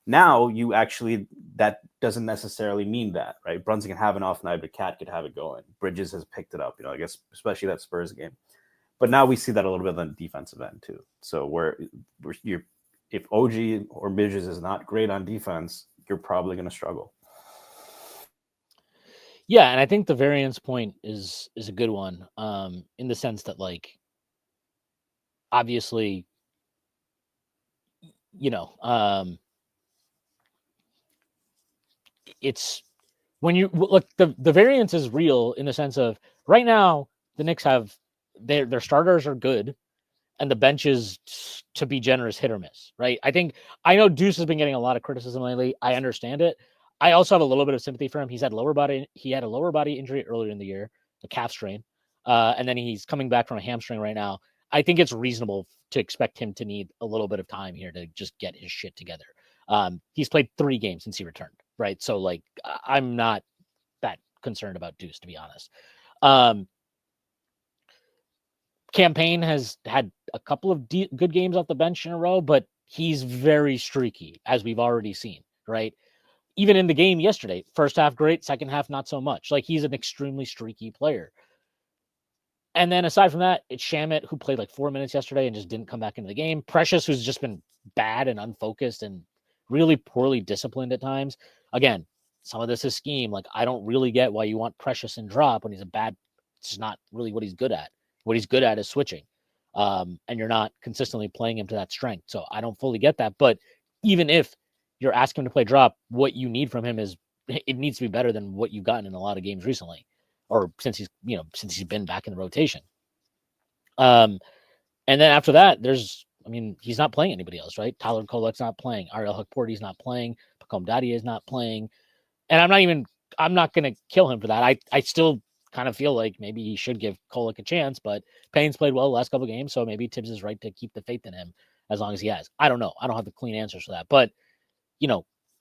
Now you actually that doesn't necessarily mean that, right? Brunson can have an off night, but Cat could have it going. Bridges has picked it up, I guess, especially that Spurs game. But now we see that a little bit on the defensive end too. So if OG or Bridges is not great on defense, you're probably going to struggle. Yeah, and I think the variance point is a good one, in the sense that, like, obviously, it's when you look, the variance is real in the sense of right now the Knicks have their starters are good, and the bench is, to be generous, hit or miss, right? I know Deuce has been getting a lot of criticism lately. I understand it. I also have a little bit of sympathy for him. He had a lower body injury earlier in the year, a calf strain, and then he's coming back from a hamstring right now. I think it's reasonable to expect him to need a little bit of time here to just get his shit together. He's played 3 games since he returned, right? So, like, I'm not that concerned about Deuce, to be honest. Campaign has had a couple of good games off the bench in a row, but he's very streaky, as we've already seen, right? Even in the game yesterday, first half great, second half not so much. Like, he's an extremely streaky player. And then aside from that, it's Shamet, who played like 4 minutes yesterday and just didn't come back into the game. Precious, who's just been bad and unfocused and really poorly disciplined at times. Again, some of this is scheme. Like, I don't really get why you want Precious in drop when it's not really what he's good at. What he's good at is switching. And you're not consistently playing him to that strength. So I don't fully get that. But even if you're asking him to play drop, what you need from him is it needs to be better than what you've gotten in a lot of games recently, or since he's been back in the rotation. And then after that, he's not playing anybody else, right? Tyler Kolek's not playing. Ariel Hukporti's not playing. Pacome Daddy is not playing. And I'm not going to kill him for that. I still kind of feel like maybe he should give Kolek a chance, but Payne's played well the last couple of games, so maybe Thibs is right to keep the faith in him as long as he has. I don't know. I don't have the clean answers for that. But,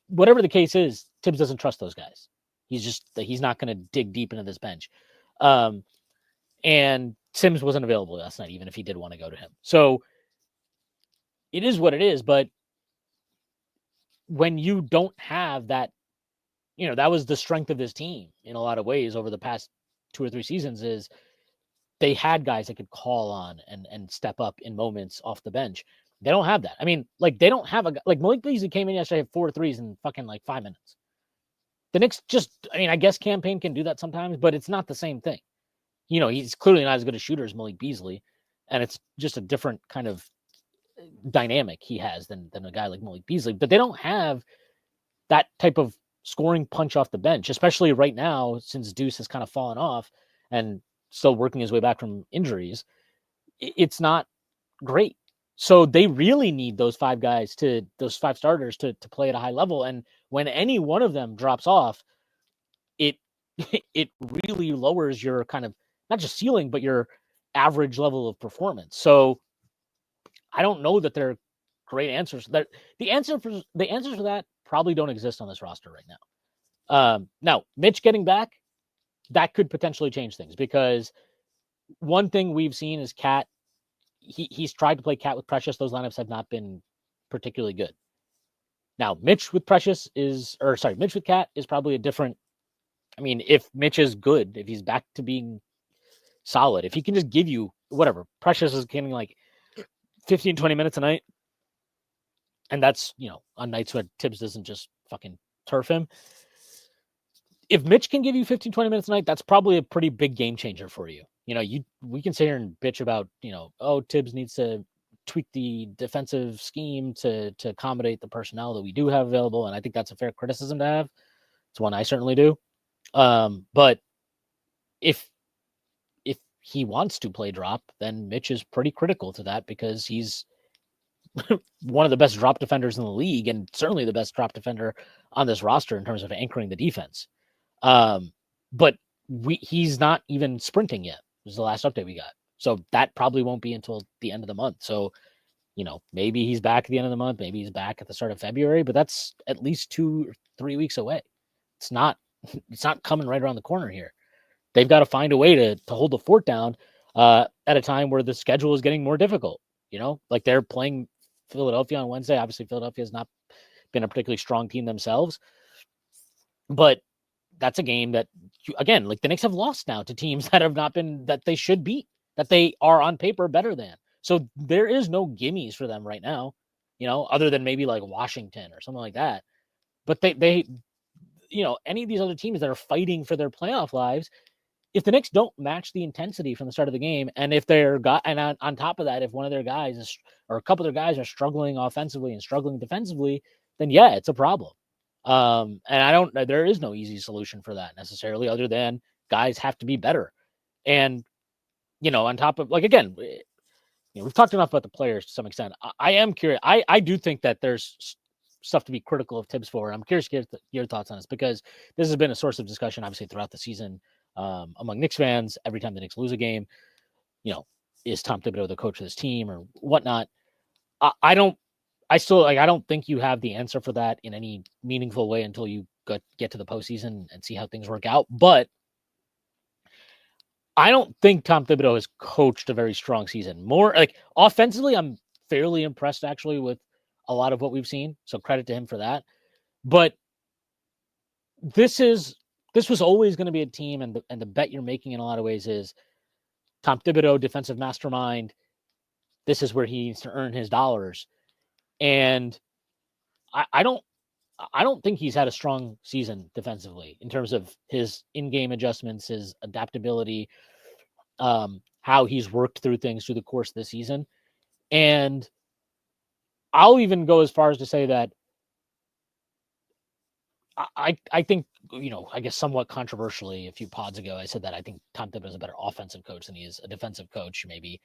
whatever the case is, Thibs doesn't trust those guys. He's not going to dig deep into this bench. And Sims wasn't available last night, even if he did want to go to him. So it is what it is. But when you don't have that, that was the strength of this team in a lot of ways over the past 2 or 3 seasons, is they had guys that could call on and step up in moments off the bench. They don't have that. They don't have like Malik Beasley came in yesterday, had 4 threes in fucking like 5 minutes. The Knicks I guess Campaign can do that sometimes, but it's not the same thing. He's clearly not as good a shooter as Malik Beasley, and it's just a different kind of dynamic he has than a guy like Malik Beasley. But they don't have that type of scoring punch off the bench, especially right now since Deuce has kind of fallen off and still working his way back from injuries. It's not great. So they really need those 5 starters to play at a high level. And when any one of them drops off, it really lowers your kind of not just ceiling, but your average level of performance. So I don't know that they're great answers. The answers for that probably don't exist on this roster right now. Now, Mitch getting back, that could potentially change things, because one thing we've seen is Cat. He's tried to play Cat with Precious. Those lineups have not been particularly good. Now, Mitch with Cat is probably a different I mean, if Mitch is good, if he's back to being solid, if he can just give you whatever, Precious is getting like 15, 20 minutes a night, and that's, on nights where Thibs doesn't just fucking turf him. If Mitch can give you 15, 20 minutes a night, that's probably a pretty big game changer for you. We can sit here and bitch about, Thibs needs to tweak the defensive scheme to accommodate the personnel that we do have available. And I think that's a fair criticism to have. It's one I certainly do. But if he wants to play drop, then Mitch is pretty critical to that because he's one of the best drop defenders in the league and certainly the best drop defender on this roster in terms of anchoring the defense. But he's not even sprinting yet. This is the last update we got. So that probably won't be until the end of the month. So, maybe he's back at the end of the month. Maybe he's back at the start of February, but that's at least 2 or 3 weeks away. It's not coming right around the corner here. They've got to find a way to hold the fort down at a time where the schedule is getting more difficult. Like they're playing Philadelphia on Wednesday. Obviously, Philadelphia has not been a particularly strong team themselves, but that's a game that, again, like the Knicks have lost now to teams that have not been, that they should beat, that they are on paper better than. So there is no gimmies for them right now, other than maybe like Washington or something like that. But they any of these other teams that are fighting for their playoff lives, if the Knicks don't match the intensity from the start of the game, and if and on top of that, if one of their guys or a couple of their guys are struggling offensively and struggling defensively, then yeah, it's a problem. And there is no easy solution for that necessarily, other than guys have to be better. And, on top of, like, again, we've talked enough about the players to some extent. I am curious. I do think that there's stuff to be critical of Thibs for. I'm curious to get your thoughts on this, because this has been a source of discussion, obviously, throughout the season among Knicks fans. Every time the Knicks lose a game, is Tom Thibodeau the coach of this team or whatnot? I don't think you have the answer for that in any meaningful way until you get to the postseason and see how things work out. But I don't think Tom Thibodeau has coached a very strong season. More like offensively, I'm fairly impressed actually with a lot of what we've seen. So credit to him for that. But this was always going to be a team, and the bet you're making in a lot of ways is Tom Thibodeau, defensive mastermind. This is where he needs to earn his dollars. And I don't think he's had a strong season defensively in terms of his in-game adjustments, his adaptability, how he's worked through things through the course of the season. And I'll even go as far as to say that I think, I guess somewhat controversially, a few pods ago, I said that I think Tom Thibodeau is a better offensive coach than he is a defensive coach, maybe.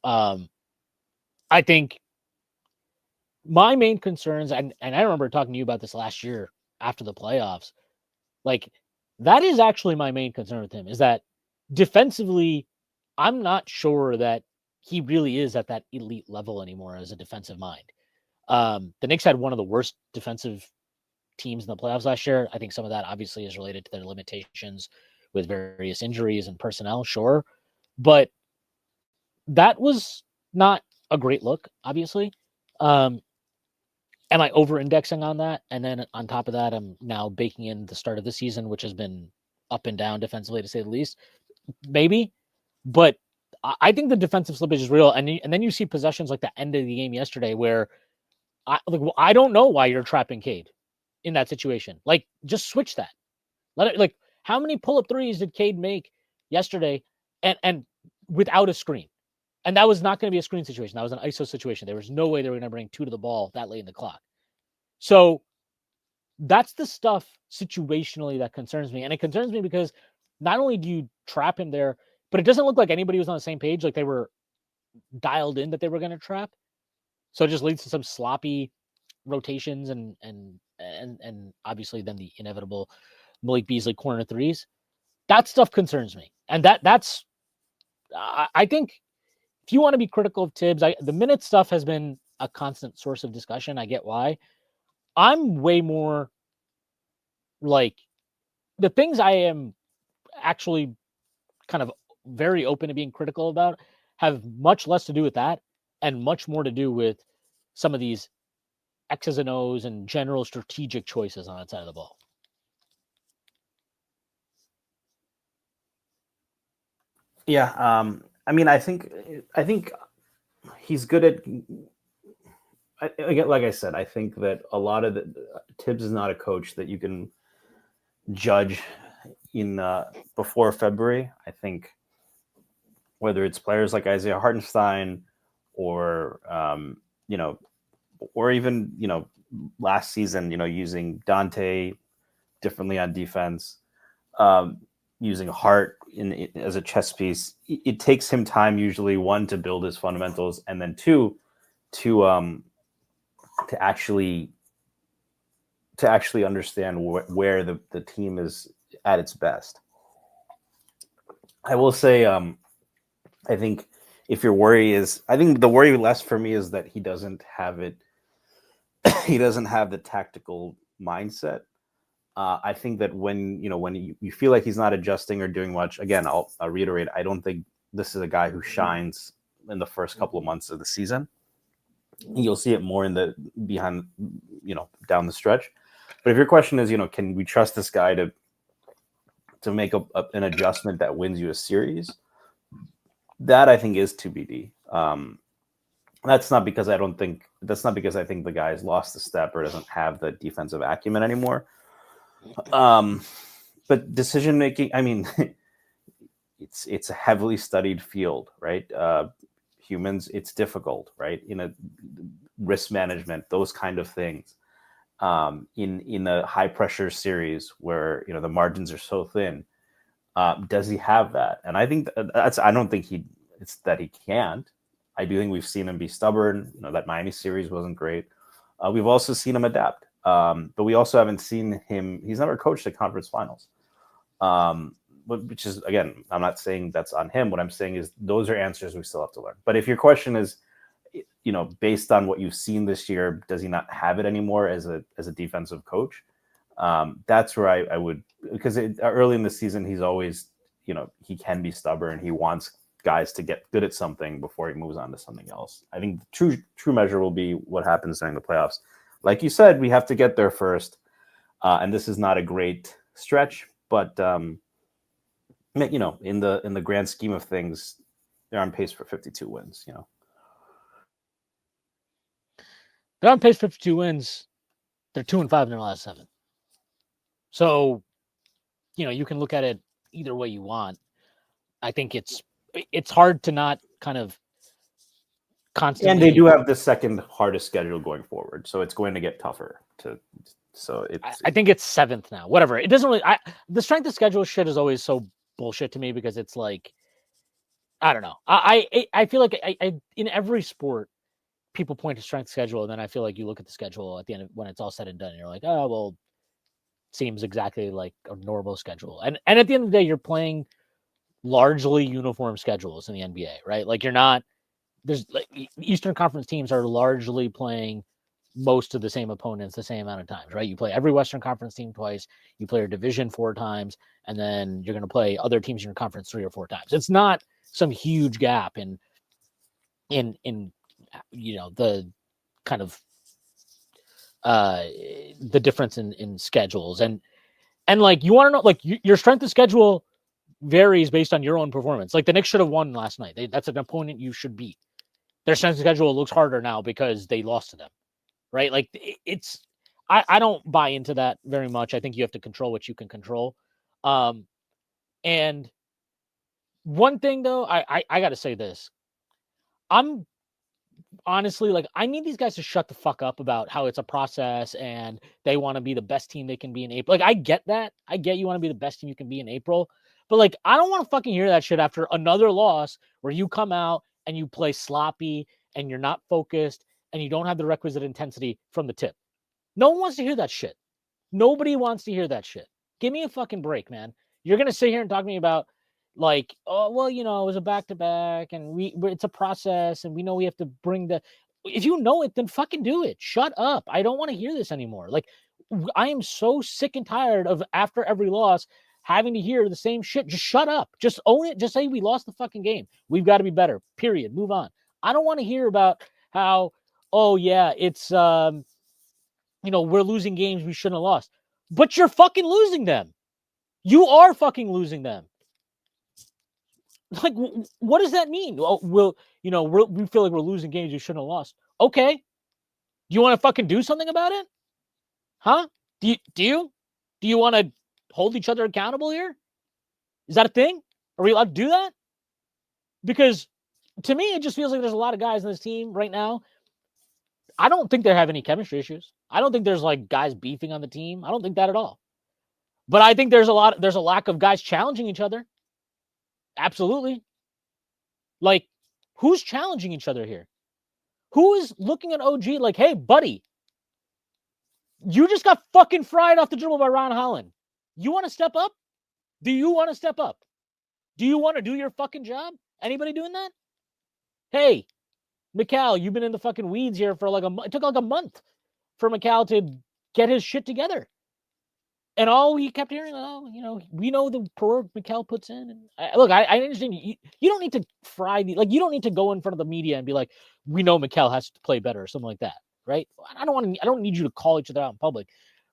I think my main concerns, and I remember talking to you about this last year after the playoffs, like that is actually my main concern with him, is that defensively, I'm not sure that he really is at that elite level anymore as a defensive mind. The Knicks had one of the worst defensive teams in the playoffs last year. I think some of that obviously is related to their limitations with various injuries and personnel, sure. But that was not a great look, obviously. Am I over-indexing on that? And then on top of that, I'm now baking in the start of the season, which has been up and down defensively, to say the least. Maybe. But I think the defensive slippage is real. And then you see possessions like the end of the game yesterday where I don't know why you're trapping Cade in that situation. Like, just switch that. Let it, like, how many pull-up threes did Cade make yesterday and without a screen? And that was not going to be a screen situation. That was an ISO situation. There was no way they were going to bring two to the ball that late in the clock. So that's the stuff situationally that concerns me. And it concerns me because not only do you trap him there, but it doesn't look like anybody was on the same page. Like they were dialed in that they were going to trap. So it just leads to some sloppy rotations and obviously then the inevitable Malik Beasley corner threes. That stuff concerns me. And that's I think if you want to be critical of Thibs, the minute stuff has been a constant source of discussion. I get why. I'm way more like the things I am actually kind of very open to being critical about have much less to do with that and much more to do with some of these X's and O's and general strategic choices on that side of the ball. Yeah. I mean, I think he's good at. Again, like I said, I think that a lot of Thibs is not a coach that you can judge in before February. I think whether it's players like Isaiah Hartenstein or or even last season, using Dante differently on defense, um, using Hart as a chess piece. It takes him time usually, one, to build his fundamentals, and then two, to actually understand where the team is at its best. I will say, I think if your worry is, I think the worry less for me is that he doesn't have it. He doesn't have the tactical mindset. I think that when you feel like he's not adjusting or doing much, again, I'll reiterate, I don't think this is a guy who shines in the first couple of months of the season. You'll see it more in the behind, down the stretch. But if your question is, can we trust this guy to make an adjustment that wins you a series? That I think is TBD. That's not because I think the guy's lost a step or doesn't have the defensive acumen anymore. But decision making, I mean, it's a heavily studied field, right? Humans, it's difficult, right? Risk management, those kind of things. In a high pressure series where the margins are so thin, does he have that? And I think I don't think it's that he can't. I do think we've seen him be stubborn. That Miami series wasn't great. We've also seen him adapt, but we also haven't seen him. He's never coached the conference finals, which is, again, I'm not saying that's on him. What I'm saying is those are answers we still have to learn. But if your question is, based on what you've seen this year, does he not have it anymore as a defensive coach? That's where I would, because early in the season, he's always, he can be stubborn. He wants guys to get good at something before he moves on to something else. I think the true measure will be what happens during the playoffs. Like you said, we have to get there first. And this is not a great stretch, but in the grand scheme of things, they're on pace for 52 wins, They're on pace for 52 wins. They're 2-5 in their last 7. So, you can look at it either way you want. I think it's hard to not kind of constantly. And they do have the second hardest schedule going forward, so it's going to get tougher. I think it's 7th now. Whatever. It doesn't really. The strength of schedule shit is always so bullshit to me because it's like, I don't know. I feel like I in every sport, people point to strength schedule, and then I feel like you look at the schedule at the end when it's all said and done, and you're like, oh well, seems exactly like a normal schedule. And at the end of the day, you're playing largely uniform schedules in the NBA, right? Like there's like Eastern Conference teams are largely playing most of the same opponents the same amount of times, right? You play every Western Conference team twice, you play your division 4 times, and then you're going to play other teams in your conference 3 or 4 times. It's not some huge gap in the kind of the difference in schedules. And like, you want to know, like, your strength of schedule varies based on your own performance. Like, the Knicks should have won last night. That's an opponent you should beat. Their strength of schedule looks harder now because they lost to them, right? Like, I don't buy into that very much. I think you have to control what you can control. And one thing, though, I got to say this. I'm honestly, like, I need these guys to shut the fuck up about how it's a process and they want to be the best team they can be in April. Like, I get that. I get you want to be the best team you can be in April. But, like, I don't want to fucking hear that shit after another loss where you come out and you play sloppy and you're not focused and you don't have the requisite intensity from the tip. No one wants to hear that shit. Nobody wants to hear that shit. Give me a fucking break, man. You're going to sit here and talk to me about, like, oh, well, it was a back-to-back and it's a process and we know we have to bring if you know it, then fucking do it. Shut up. I don't want to hear this anymore. Like, I am so sick and tired of, after every loss, having to hear the same shit. Just shut up. Just own it. Just say we lost the fucking game. We've got to be better. Period. Move on. I don't want to hear about how, oh yeah, it's, we're losing games we shouldn't have lost. But you're fucking losing them. You are fucking losing them. Like, what does that mean? Well, we feel like we're losing games we shouldn't have lost. Okay. Do you want to fucking do something about it? Huh? Do you want to hold each other accountable here? Is that a thing? Are we allowed to do that? Because to me, it just feels like there's a lot of guys on this team right now. I don't think they have any chemistry issues. I don't think there's like guys beefing on the team. I don't think that at all. But I think there's a lack of guys challenging each other. Absolutely. Like, who's challenging each other here? Who is looking at OG like, hey, buddy, you just got fucking fried off the dribble by Ron Holland. You want to step up? Do you want to step up? Do you want to do your fucking job? Anybody doing that? Hey, Mikal, you've been in the fucking weeds here for like it took like a month for Mikal to get his shit together. And all he kept hearing, we know the work Mikal puts in. And I understand you don't need to fry you don't need to go in front of the media and be like, we know Mikal has to play better or something like that, right? I don't need you to call each other out in public,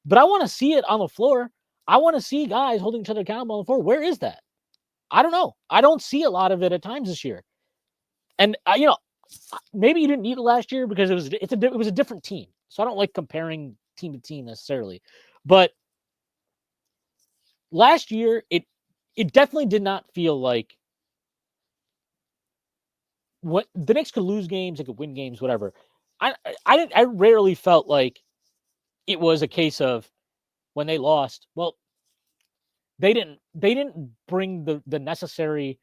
but I want to see it on the floor. I want to see guys holding each other accountable on the floor. Where is that? I don't know. I don't see a lot of it at times this year. And maybe you didn't need it last year because it was a different team. So I don't like comparing team to team necessarily, but last year, it definitely did not feel like what the Knicks could lose games, they could win games, whatever. I rarely felt like it was a case of when they lost. Well, they didn't bring the necessary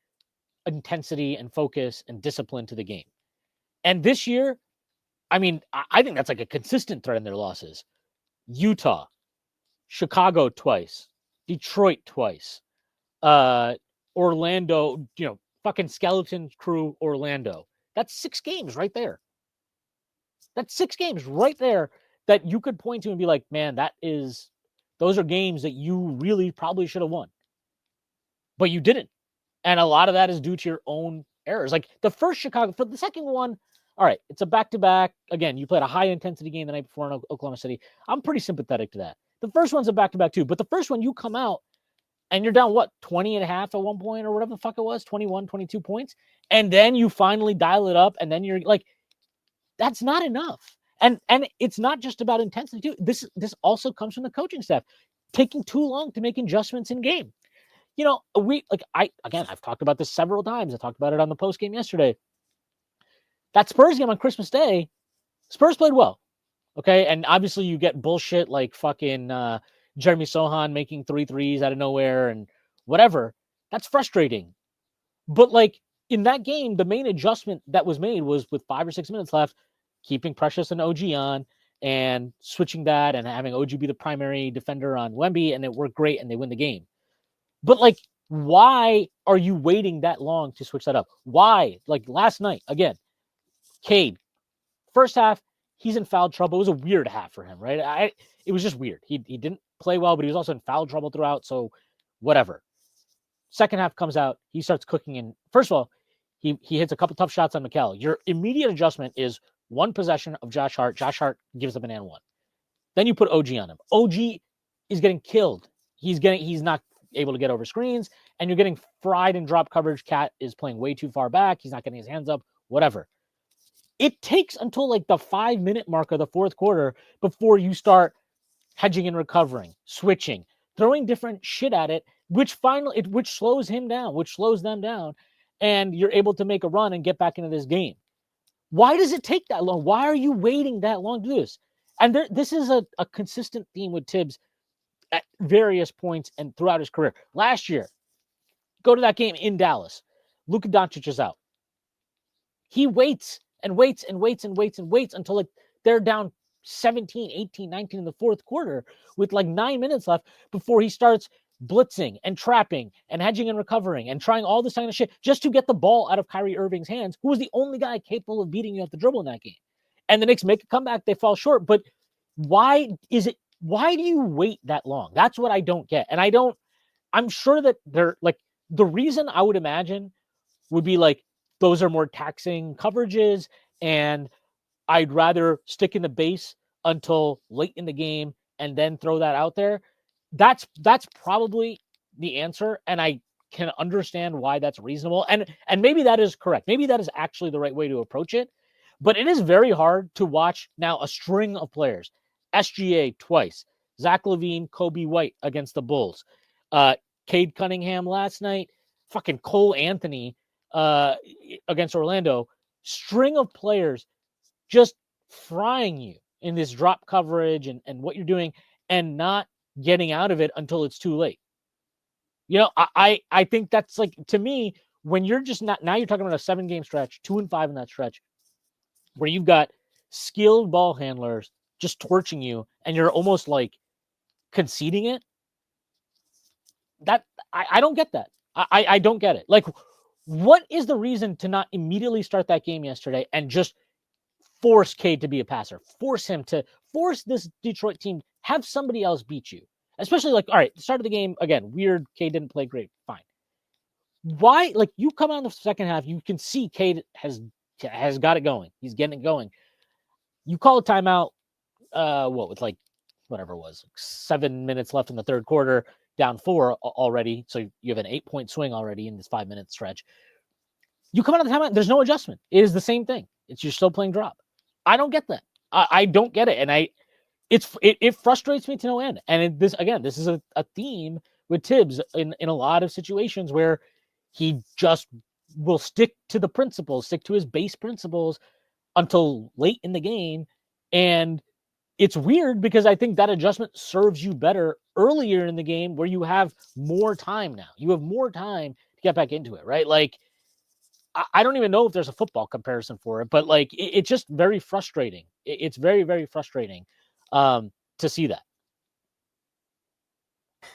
intensity and focus and discipline to the game. And this year, I mean, I think that's like a consistent thread in their losses. Utah, Chicago twice, Detroit twice, Orlando, fucking skeleton crew Orlando. That's 6 games right there. That's 6 games right there that you could point to and be like, man, those are games that you really probably should have won. But you didn't. And a lot of that is due to your own errors. Like the first Chicago, for the second one, all right, it's a back-to-back. Again, you played a high-intensity game the night before in Oklahoma City. I'm pretty sympathetic to that. The first one's a back-to-back too. But the first one, you come out and you're down, 20 and a half at one point or whatever the fuck it was, 21, 22 points. And then you finally dial it up. And then you're like, that's not enough. And it's not just about intensity too. This also comes from the coaching staff taking too long to make adjustments in game. I've talked about this several times. I talked about it on the post game yesterday. That Spurs game on Christmas Day, Spurs played well. Okay. And obviously you get bullshit like fucking Jeremy Sohan making 3 threes out of nowhere and whatever. That's frustrating. But like in that game, the main adjustment that was made was with 5 or 6 minutes left, keeping Precious and OG on and switching that and having OG be the primary defender on Wemby, and it worked great and they win the game. But like, why are you waiting that long to switch that up? Why? Like last night, again, Cade, first half, he's in foul trouble. It was a weird half for him, right? It was just weird. He didn't play well, but he was also in foul trouble throughout. So whatever. Second half comes out. He starts cooking in. First of all, he hits a couple tough shots on Mikal. Your immediate adjustment is one possession of Josh Hart. Josh Hart gives up an and one. Then you put OG on him. OG is getting killed. He's not able to get over screens, and you're getting fried in drop coverage. Cat is playing way too far back. He's not getting his hands up, whatever. It takes until like the 5-minute mark of the fourth quarter before you start hedging and recovering, switching, throwing different shit at it, which slows him down, which slows them down, and you're able to make a run and get back into this game. Why does it take that long? Why are you waiting that long to do this? And this is a consistent theme with Thibs at various points and throughout his career. Last year, go to that game in Dallas. Luka Doncic is out. He waits and waits and waits and waits and waits until like they're down 17, 18, 19 in the fourth quarter with like 9 minutes left before he starts blitzing and trapping and hedging and recovering and trying all this kind of shit just to get the ball out of Kyrie Irving's hands, who was the only guy capable of beating you at the dribble in that game. And the Knicks make a comeback, they fall short. But why do you wait that long? That's what I don't get. And I'm sure that they're like, the reason I would imagine would be like, those are more taxing coverages, and I'd rather stick in the base until late in the game and then throw that out there. That's probably the answer. And I can understand why that's reasonable. And maybe that is correct. Maybe that is actually the right way to approach it. But it is very hard to watch now a string of players. SGA twice. Zach LaVine, Kobe White against the Bulls. Cade Cunningham last night. Fucking Cole Anthony against Orlando. String of players just frying you in this drop coverage and what you're doing and not getting out of it until it's too late. You know, I think that's like, to me, when you're just not, now you're talking about a 7-game stretch, 2-5 in that stretch, where you've got skilled ball handlers just torching you and you're almost like conceding it. That I don't get that. I don't get it. Like, what is the reason to not immediately start that game yesterday and just force Cade to be a passer, force him to force this Detroit team, have somebody else beat you, especially like, all right, the start of the game, again, weird. Cade didn't play great. Fine. Why? Like, you come out in the second half, you can see Cade has got it going. He's getting it going. You call a timeout, with like whatever it was, 7 minutes left in the third quarter, down 4 already. So you have an 8-point swing already in this 5-minute stretch. You come out of the timeout, there's no adjustment. It is the same thing. You're still playing drop. I don't get that. I don't get it. And it frustrates me to no end. And this is a theme with Thibs in a lot of situations where he just will stick to the principles, stick to his base principles until late in the game. And it's weird because I think that adjustment serves you better earlier in the game where you have more time now. You have more time to get back into it, right? Like, I don't even know if there's a football comparison for it, but like, it's just very frustrating. It's very, very frustrating to see that.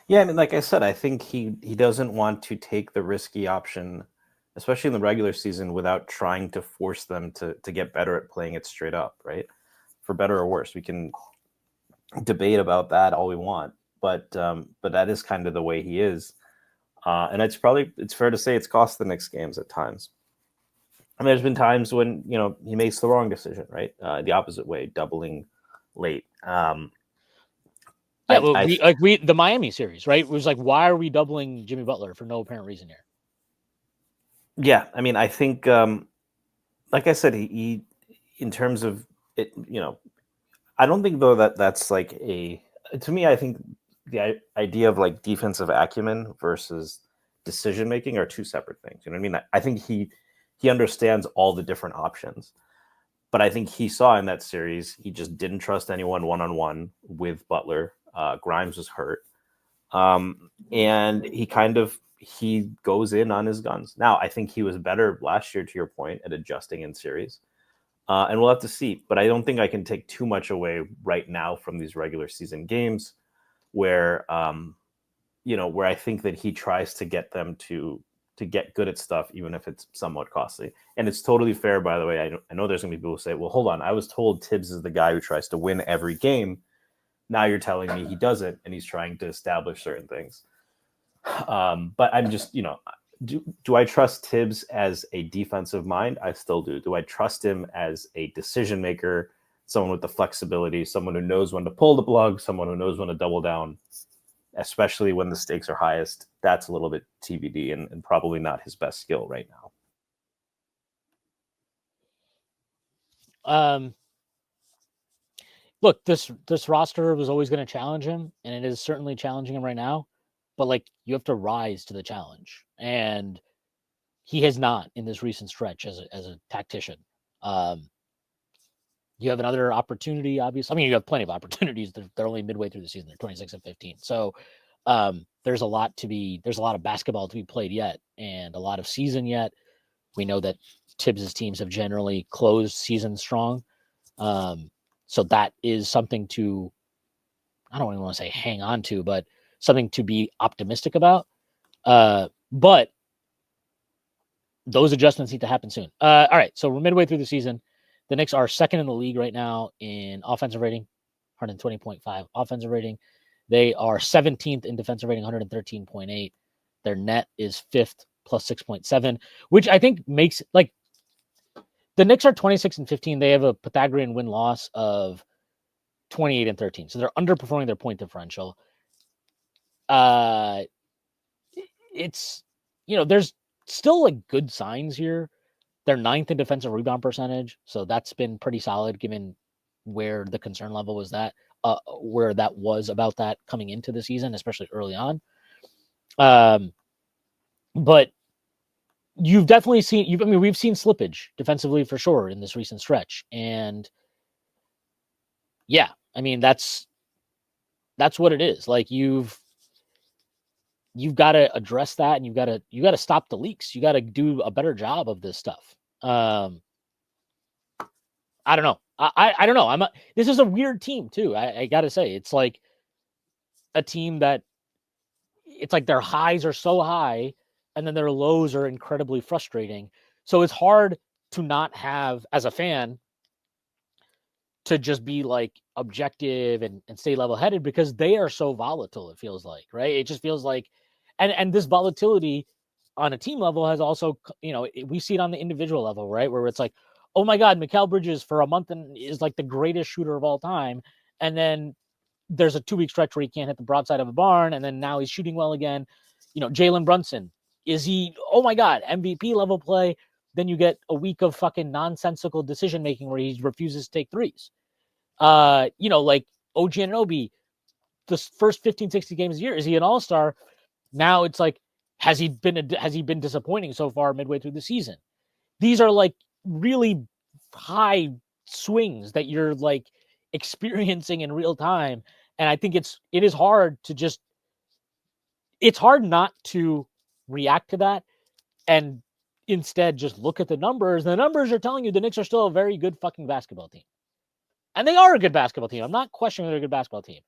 Yeah, I mean, like I said, I think he doesn't want to take the risky option, especially in the regular season, without trying to force them to get better at playing it straight up, right? For better or worse, we can debate about that all we want, but that is kind of the way he is, and it's fair to say it's cost the Knicks games at times. I mean, there's been times when, you know, he makes the wrong decision, right? The opposite way, doubling late. The Miami series, right? It was like, why are we doubling Jimmy Butler for no apparent reason here? Yeah, I mean, I think, like I said, he in terms of it, you know, I don't think though that's like to me, I think the idea of like defensive acumen versus decision making are two separate things. You know what I mean? I think he understands all the different options, but I think he saw in that series he just didn't trust anyone one-on-one with Butler. Grimes was hurt, and he goes in on his guns. Now, I think he was better last year, to your point, at adjusting in series. And we'll have to see. But I don't think I can take too much away right now from these regular season games where, where I think that he tries to get them to get good at stuff, even if it's somewhat costly. And it's totally fair, by the way. I know there's going to be people who say, well, hold on. I was told Thibs is the guy who tries to win every game. Now you're telling me he doesn't, and he's trying to establish certain things. But I'm just, do I trust Thibs as a defensive mind? I still do. Do I trust him as a decision maker, someone with the flexibility, someone who knows when to pull the plug, someone who knows when to double down, especially when the stakes are highest? That's a little bit TBD and probably not his best skill right now. Look, this roster was always going to challenge him, and it is certainly challenging him right now. But like, you have to rise to the challenge, and he has not in this recent stretch as a tactician. You have another opportunity, obviously. I mean, you have plenty of opportunities. They're only midway through the season. They're 26 and 15. So there's a lot of basketball to be played yet, and a lot of season yet. We know that Thibs' teams have generally closed season strong. So that is something to, I don't even want to say hang on to, but something to be optimistic about. But those adjustments need to happen soon. All right, so we're midway through the season. The Knicks are second in the league right now in offensive rating, 120.5 offensive rating. They are 17th in defensive rating, 113.8. Their net is 5th, plus 6.7, which I think makes, like, the Knicks are 26 and 15. They have a Pythagorean win-loss of 28 and 13. So they're underperforming their point differential. It's there's still like good signs here. They're 9th in defensive rebound percentage, so that's been pretty solid given where the concern level was where that was about that coming into the season, especially early on. But you've definitely seen, we've seen slippage defensively for sure in this recent stretch. And yeah, I mean, that's what it is. Like you've got to address that, and you got to stop the leaks. You got to do a better job of this stuff. I don't know. I don't know. This is a weird team too. I got to say, it's like a team that it's like their highs are so high and then their lows are incredibly frustrating. So it's hard to not have, as a fan, to just be like objective and stay level headed, because they are so volatile. It feels like, right? It just feels like, and this volatility on a team level has also, we see it on the individual level, right? Where it's like, oh my God, Mikal Bridges for a month is like the greatest shooter of all time. And then there's a 2-week stretch where he can't hit the broadside of a barn. And then now he's shooting well again. Jalen Brunson, is he, oh my God, MVP level play? Then you get a week of fucking nonsensical decision-making where he refuses to take threes. Like OG Anunoby, the first 15, 60 games a year, is he an all-star? Now it's like, has he been disappointing so far midway through the season? These are like really high swings that you're like experiencing in real time. And I think it is hard to just, it's hard not to react to that and instead just look at the numbers. The numbers are telling you the Knicks are still a very good fucking basketball team. And they are a good basketball team. I'm not questioning they're a good basketball team.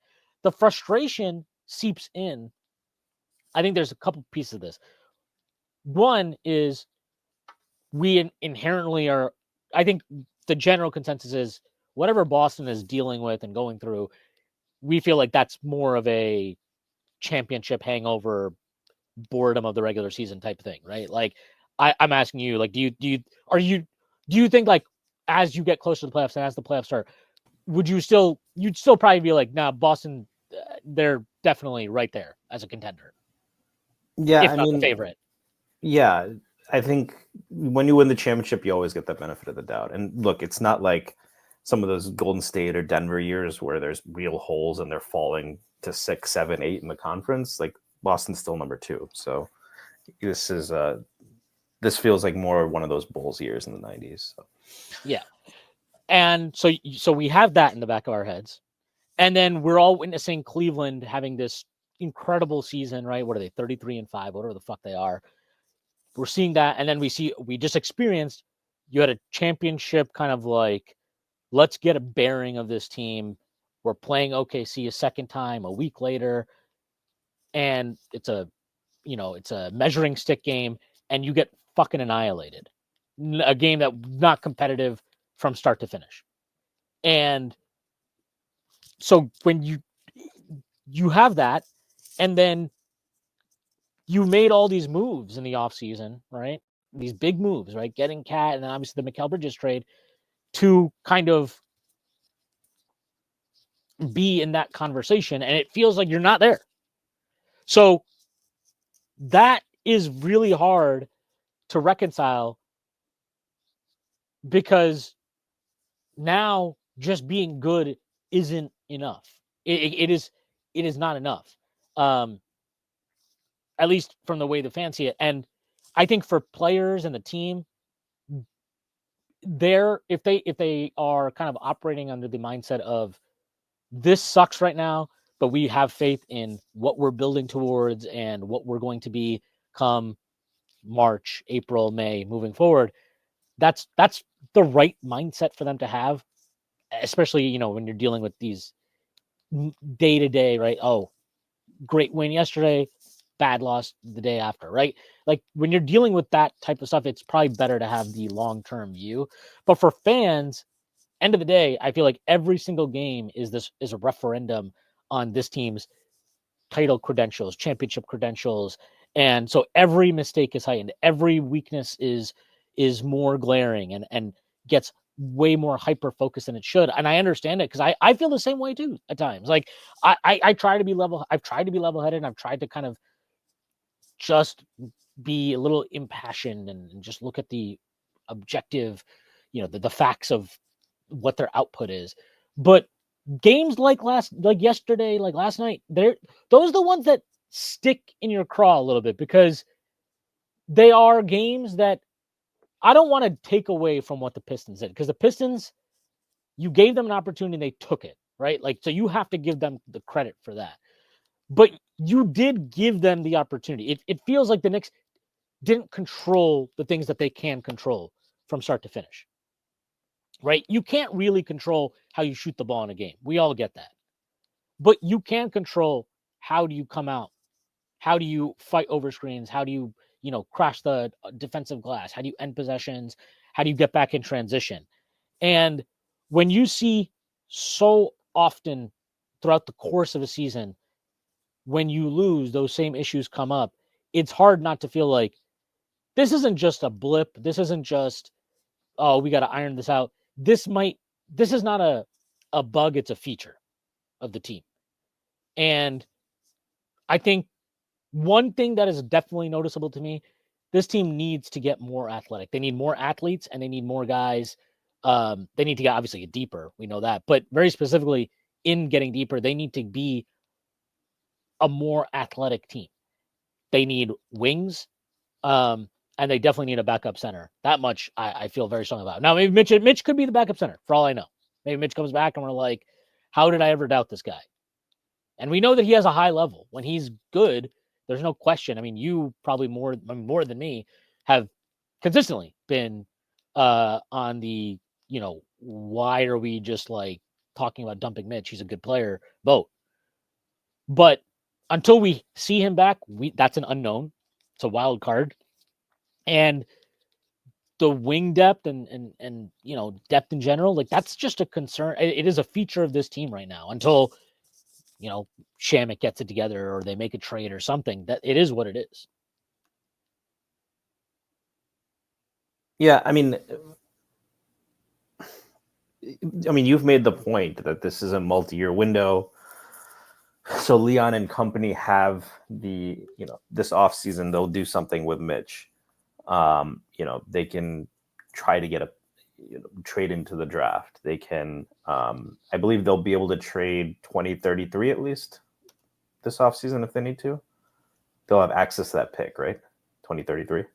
The frustration seeps in. I think there's a couple pieces of this. One is we inherently are, I think the general consensus is whatever Boston is dealing with and going through, we feel like that's more of a championship hangover, boredom of the regular season type thing, right? Like I'm asking you, like, do you think like as you get closer to the playoffs and as the playoffs start, you'd still probably be like, nah, Boston, they're definitely right there as a contender. Yeah, if not the favorite. Yeah, I think when you win the championship, you always get that benefit of the doubt. And look, it's not like some of those Golden State or Denver years where there's real holes and they're falling to 6, 7, 8 in the conference. Like Boston's still number 2. So this feels like more one of those Bulls years in the 90s. So. Yeah. And so we have that in the back of our heads. And then we're all witnessing Cleveland having this incredible season, right? What are they, 33-5, whatever the fuck they are. We're seeing that. And then we just experienced, you had a championship kind of like, let's get a bearing of this team. We're playing OKC a second time a week later. And it's a measuring stick game, and you get fucking annihilated. A game that not competitive from start to finish. And so when you have that, and then you made all these moves in the offseason, right? These big moves, right? Getting Cat, and then obviously the Mikal Bridges trade to kind of be in that conversation, and it feels like you're not there. So that is really hard to reconcile, because now just being good isn't enough. It is not enough. At least from the way the fans see it. And I think for players and the team, if they are kind of operating under the mindset of this sucks right now, but we have faith in what we're building towards and what we're going to be come March, April, May, moving forward, that's the right mindset for them to have, especially, when you're dealing with these day to day, right? Oh, great win yesterday, bad loss the day after, right? Like when you're dealing with that type of stuff, it's probably better to have the long-term view. But for fans, end of the day, I feel like every single game is a referendum on this team's title credentials, championship credentials. And so every mistake is heightened. Every weakness is more glaring and gets way more hyper focused than it should. And I understand it, because I feel the same way too at times. Like I try to be I've tried to be level headed, and I've tried to kind of just be a little impassioned and just look at the objective, the facts of what their output is. But games like yesterday, like last night, those are the ones that stick in your craw a little bit, because they are games that I don't want to take away from what the Pistons did, because the Pistons, you gave them an opportunity and they took it, right? Like, so you have to give them the credit for that. But you did give them the opportunity. It feels like the Knicks didn't control the things that they can control from start to finish, right? You can't really control how you shoot the ball in a game. We all get that. But you can control how do you come out? How do you fight over screens? How do you, crash the defensive glass? How do you end possessions? How do you get back in transition? And when you see so often throughout the course of a season, when you lose, those same issues come up, it's hard not to feel like this isn't just a blip. This isn't just, oh, we got to iron this out. This is not a bug. It's a feature of the team. And I think one thing that is definitely noticeable to me, this team needs to get more athletic. They need more athletes, and they need more guys. They need to obviously get deeper. We know that. But very specifically, in getting deeper, they need to be a more athletic team. They need wings, and they definitely need a backup center. That much I feel very strong about. Now, maybe Mitch could be the backup center, for all I know. Maybe Mitch comes back and we're like, how did I ever doubt this guy? And we know that he has a high level. When he's good, there's no question. I mean, you probably more than me have consistently been on the, why are we just like talking about dumping Mitch? He's a good player boat. But until we see him back, that's an unknown. It's a wild card. And the wing depth and depth in general, like, that's just a concern. It is a feature of this team right now until Shamet gets it together or they make a trade or something. That it is what it is. Yeah, I mean, you've made the point that this is a multi-year window. So Leon and company have the, this offseason, they'll do something with Mitch. They can try to get a trade into the draft. They can, I believe they'll be able to trade 2033 at least this offseason if they need to. They'll have access to that pick, right? 2033.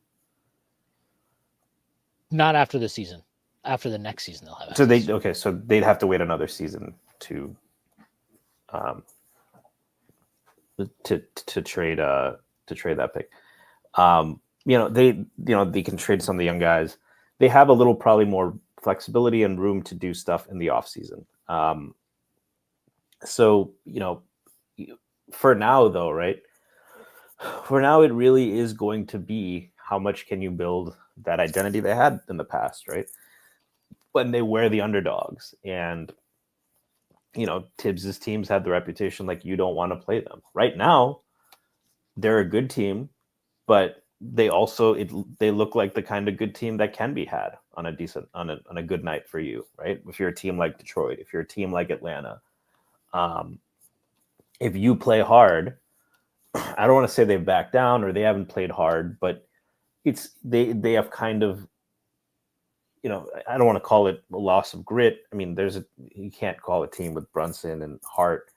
Not after the season. After the next season, they'll have access. So they'd have to wait another season to trade that pick. They can trade some of the young guys. They have a little probably more flexibility and room to do stuff in the offseason. So, for now though, right? For now, it really is going to be how much can you build that identity they had in the past, right? When they were the underdogs, and Thibs' teams had the reputation like you don't want to play them. Right now, they're a good team, but they also they look like the kind of good team that can be had on a good night for you, right? If you're a team like Detroit, if you're a team like Atlanta, if you play hard, I don't want to say they've backed down or they haven't played hard, but it's they have kind of, I don't want to call it a loss of grit. I mean, you can't call a team with Brunson and Hart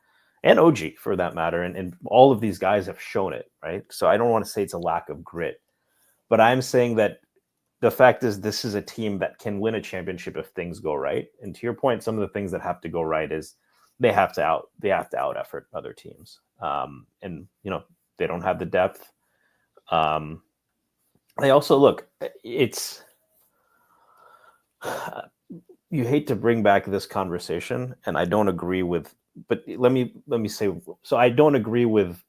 and OG for that matter. And all of these guys have shown it, right? So I don't want to say it's a lack of grit, but I'm saying that the fact is this is a team that can win a championship if things go right. And to your point, some of the things that have to go right is they have to out effort other teams. And they don't have the depth. They also look, it's, you hate to bring back this conversation, and I don't agree with, but let me say, so I don't agree with,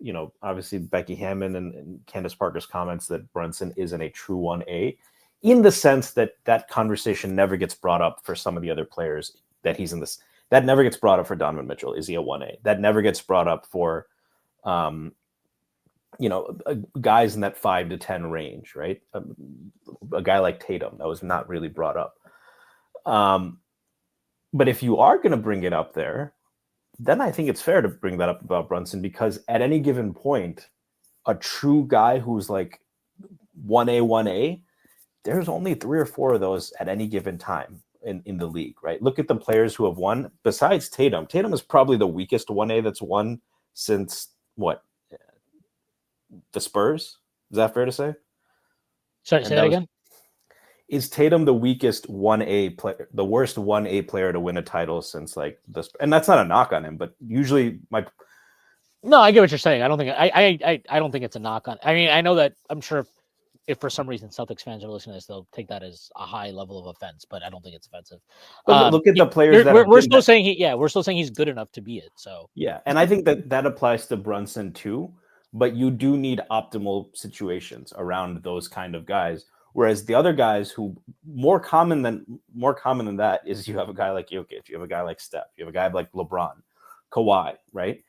obviously Becky Hammond and Candace Parker's comments that Brunson isn't a true 1A, in the sense that that conversation never gets brought up for some of the other players that he's in this. That never gets brought up for Donovan Mitchell. Is he a 1A? That never gets brought up for, guys in that 5 to 10 range, right? A guy like Tatum, that was not really brought up. But if you are going to bring it up there, then I think it's fair to bring that up about Brunson, because at any given point, a true guy who's like 1A, there's only 3 or 4 of those at any given time in the league, right? Look at the players who have won besides Tatum. Tatum is probably the weakest 1A that's won since what? The Spurs? Is that fair to say? Sorry, say that again? Is Tatum the weakest 1A player, the worst 1A player to win a title since like this? And that's not a knock on him, but usually No, I get what you're saying. I don't think I don't think it's a knock on. I mean, I know that I'm sure if for some reason Celtics fans are listening to this, they'll take that as a high level of offense, but I don't think it's offensive. Look at the players that we're still saying we're still saying he's good enough to be it. So yeah, and I think that applies to Brunson too. But you do need optimal situations around those kind of guys. Whereas the other guys who more common than that is you have a guy like Jokic, you have a guy like Steph, you have a guy like LeBron, Kawhi, right?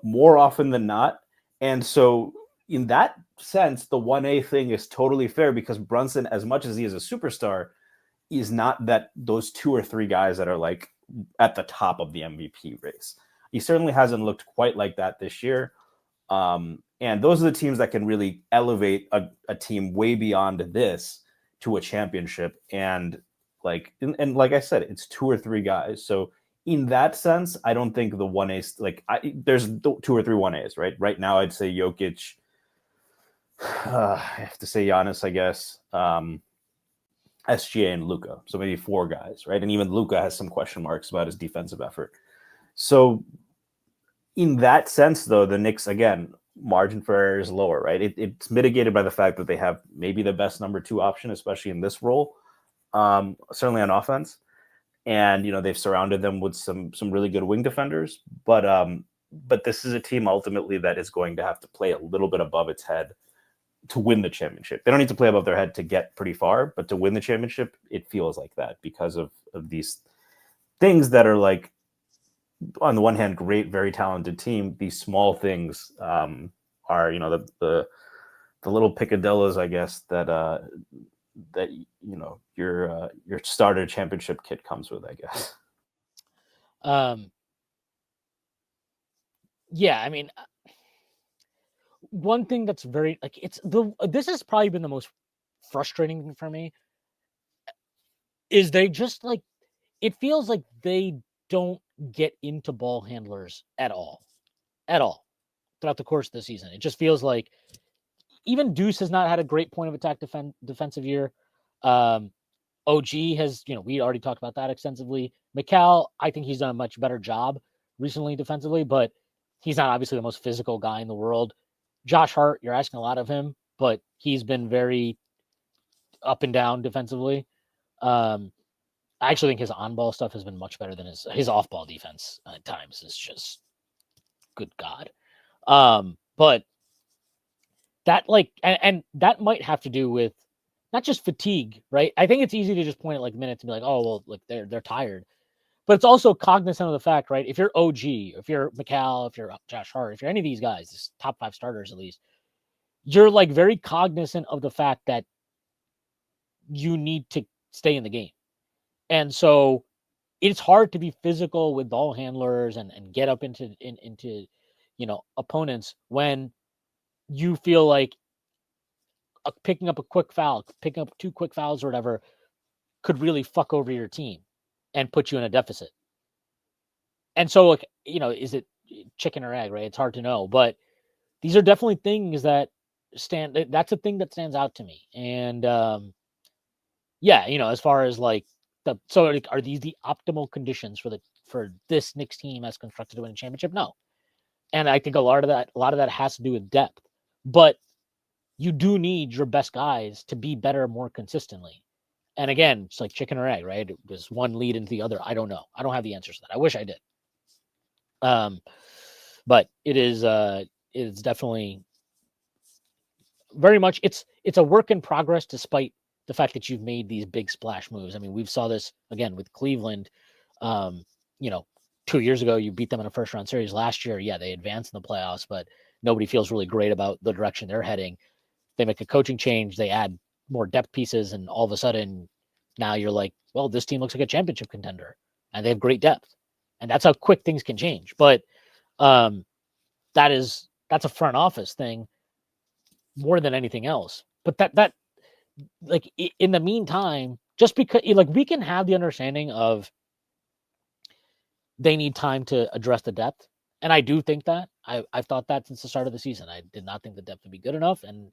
More often than not. And so in that sense, the 1A thing is totally fair because Brunson, as much as he is a superstar, is not that those 2 or 3 guys that are like at the top of the MVP race. He certainly hasn't looked quite like that this year. And those are the teams that can really elevate a team way beyond this to a championship. And like I said, it's 2 or 3 guys. So in that sense, I don't think the 1A, like there's 2 or 3 1As, right? Right now, I'd say Jokic. I have to say Giannis, I guess. SGA and Luka. So maybe 4 guys, right? And even Luka has some question marks about his defensive effort. So in that sense, though, the Knicks, again, margin for error is lower, right? It's mitigated by the fact that they have maybe the best number 2 option, especially in this role, certainly on offense. And, they've surrounded them with some really good wing defenders. But this is a team ultimately that is going to have to play a little bit above its head to win the championship. They don't need to play above their head to get pretty far, but to win the championship, it feels like that because of these things that are like, on the one hand, great, very talented team. These small things are, the little picadillos, I guess, that your starter championship kit comes with, I guess. Yeah, I mean, one thing that's very like this has probably been the most frustrating thing for me is they just like it feels like they don't get into ball handlers at all throughout the course of the season. It just feels like even Deuce has not had a great point of attack defensive year. OG has, we already talked about that extensively. McCall, I think he's done a much better job recently defensively, but he's not obviously the most physical guy in the world. Josh Hart, you're asking a lot of him, but he's been very up and down defensively. I actually think his on-ball stuff has been much better than his off-ball defense at times. Is just good God. But that and that might have to do with not just fatigue, right? I think it's easy to just point at like minutes and be like, oh, well, look, they're tired. But it's also cognizant of the fact, right? If you're OG, if you're McCall, if you're Josh Hart, if you're any of these guys, this top 5 starters at least, you're like very cognizant of the fact that you need to stay in the game. And so it's hard to be physical with ball handlers and get up into opponents when you feel like picking up a quick foul, picking up 2 quick fouls or whatever could really fuck over your team and put you in a deficit. And so, like, is it chicken or egg, right? It's hard to know, but these are definitely things that that's a thing that stands out to me. And as far as like are these the optimal conditions for this Knicks team as constructed to win a championship? No. And I think a lot of that has to do with depth, but you do need your best guys to be better more consistently. And again, it's like chicken or egg, right? Does one lead into the other? I don't know. I don't have the answers to that. I wish I did. But it's definitely very much it's a work in progress, despite the fact that you've made these big splash moves. I mean, we saw this again with Cleveland. 2 years ago, you beat them in a first round series. Last year, yeah, they advanced in the playoffs, but nobody feels really great about the direction they're heading. They make a coaching change, they add more depth pieces, and all of a sudden now you're like, well, this team looks like a championship contender and they have great depth. And that's how quick things can change. But that's a front office thing. more than anything else. But that like in the meantime, just because like we can have the understanding of they need time to address the depth. And I do think that. I've thought that since the start of the season. I did not think the depth would be good enough and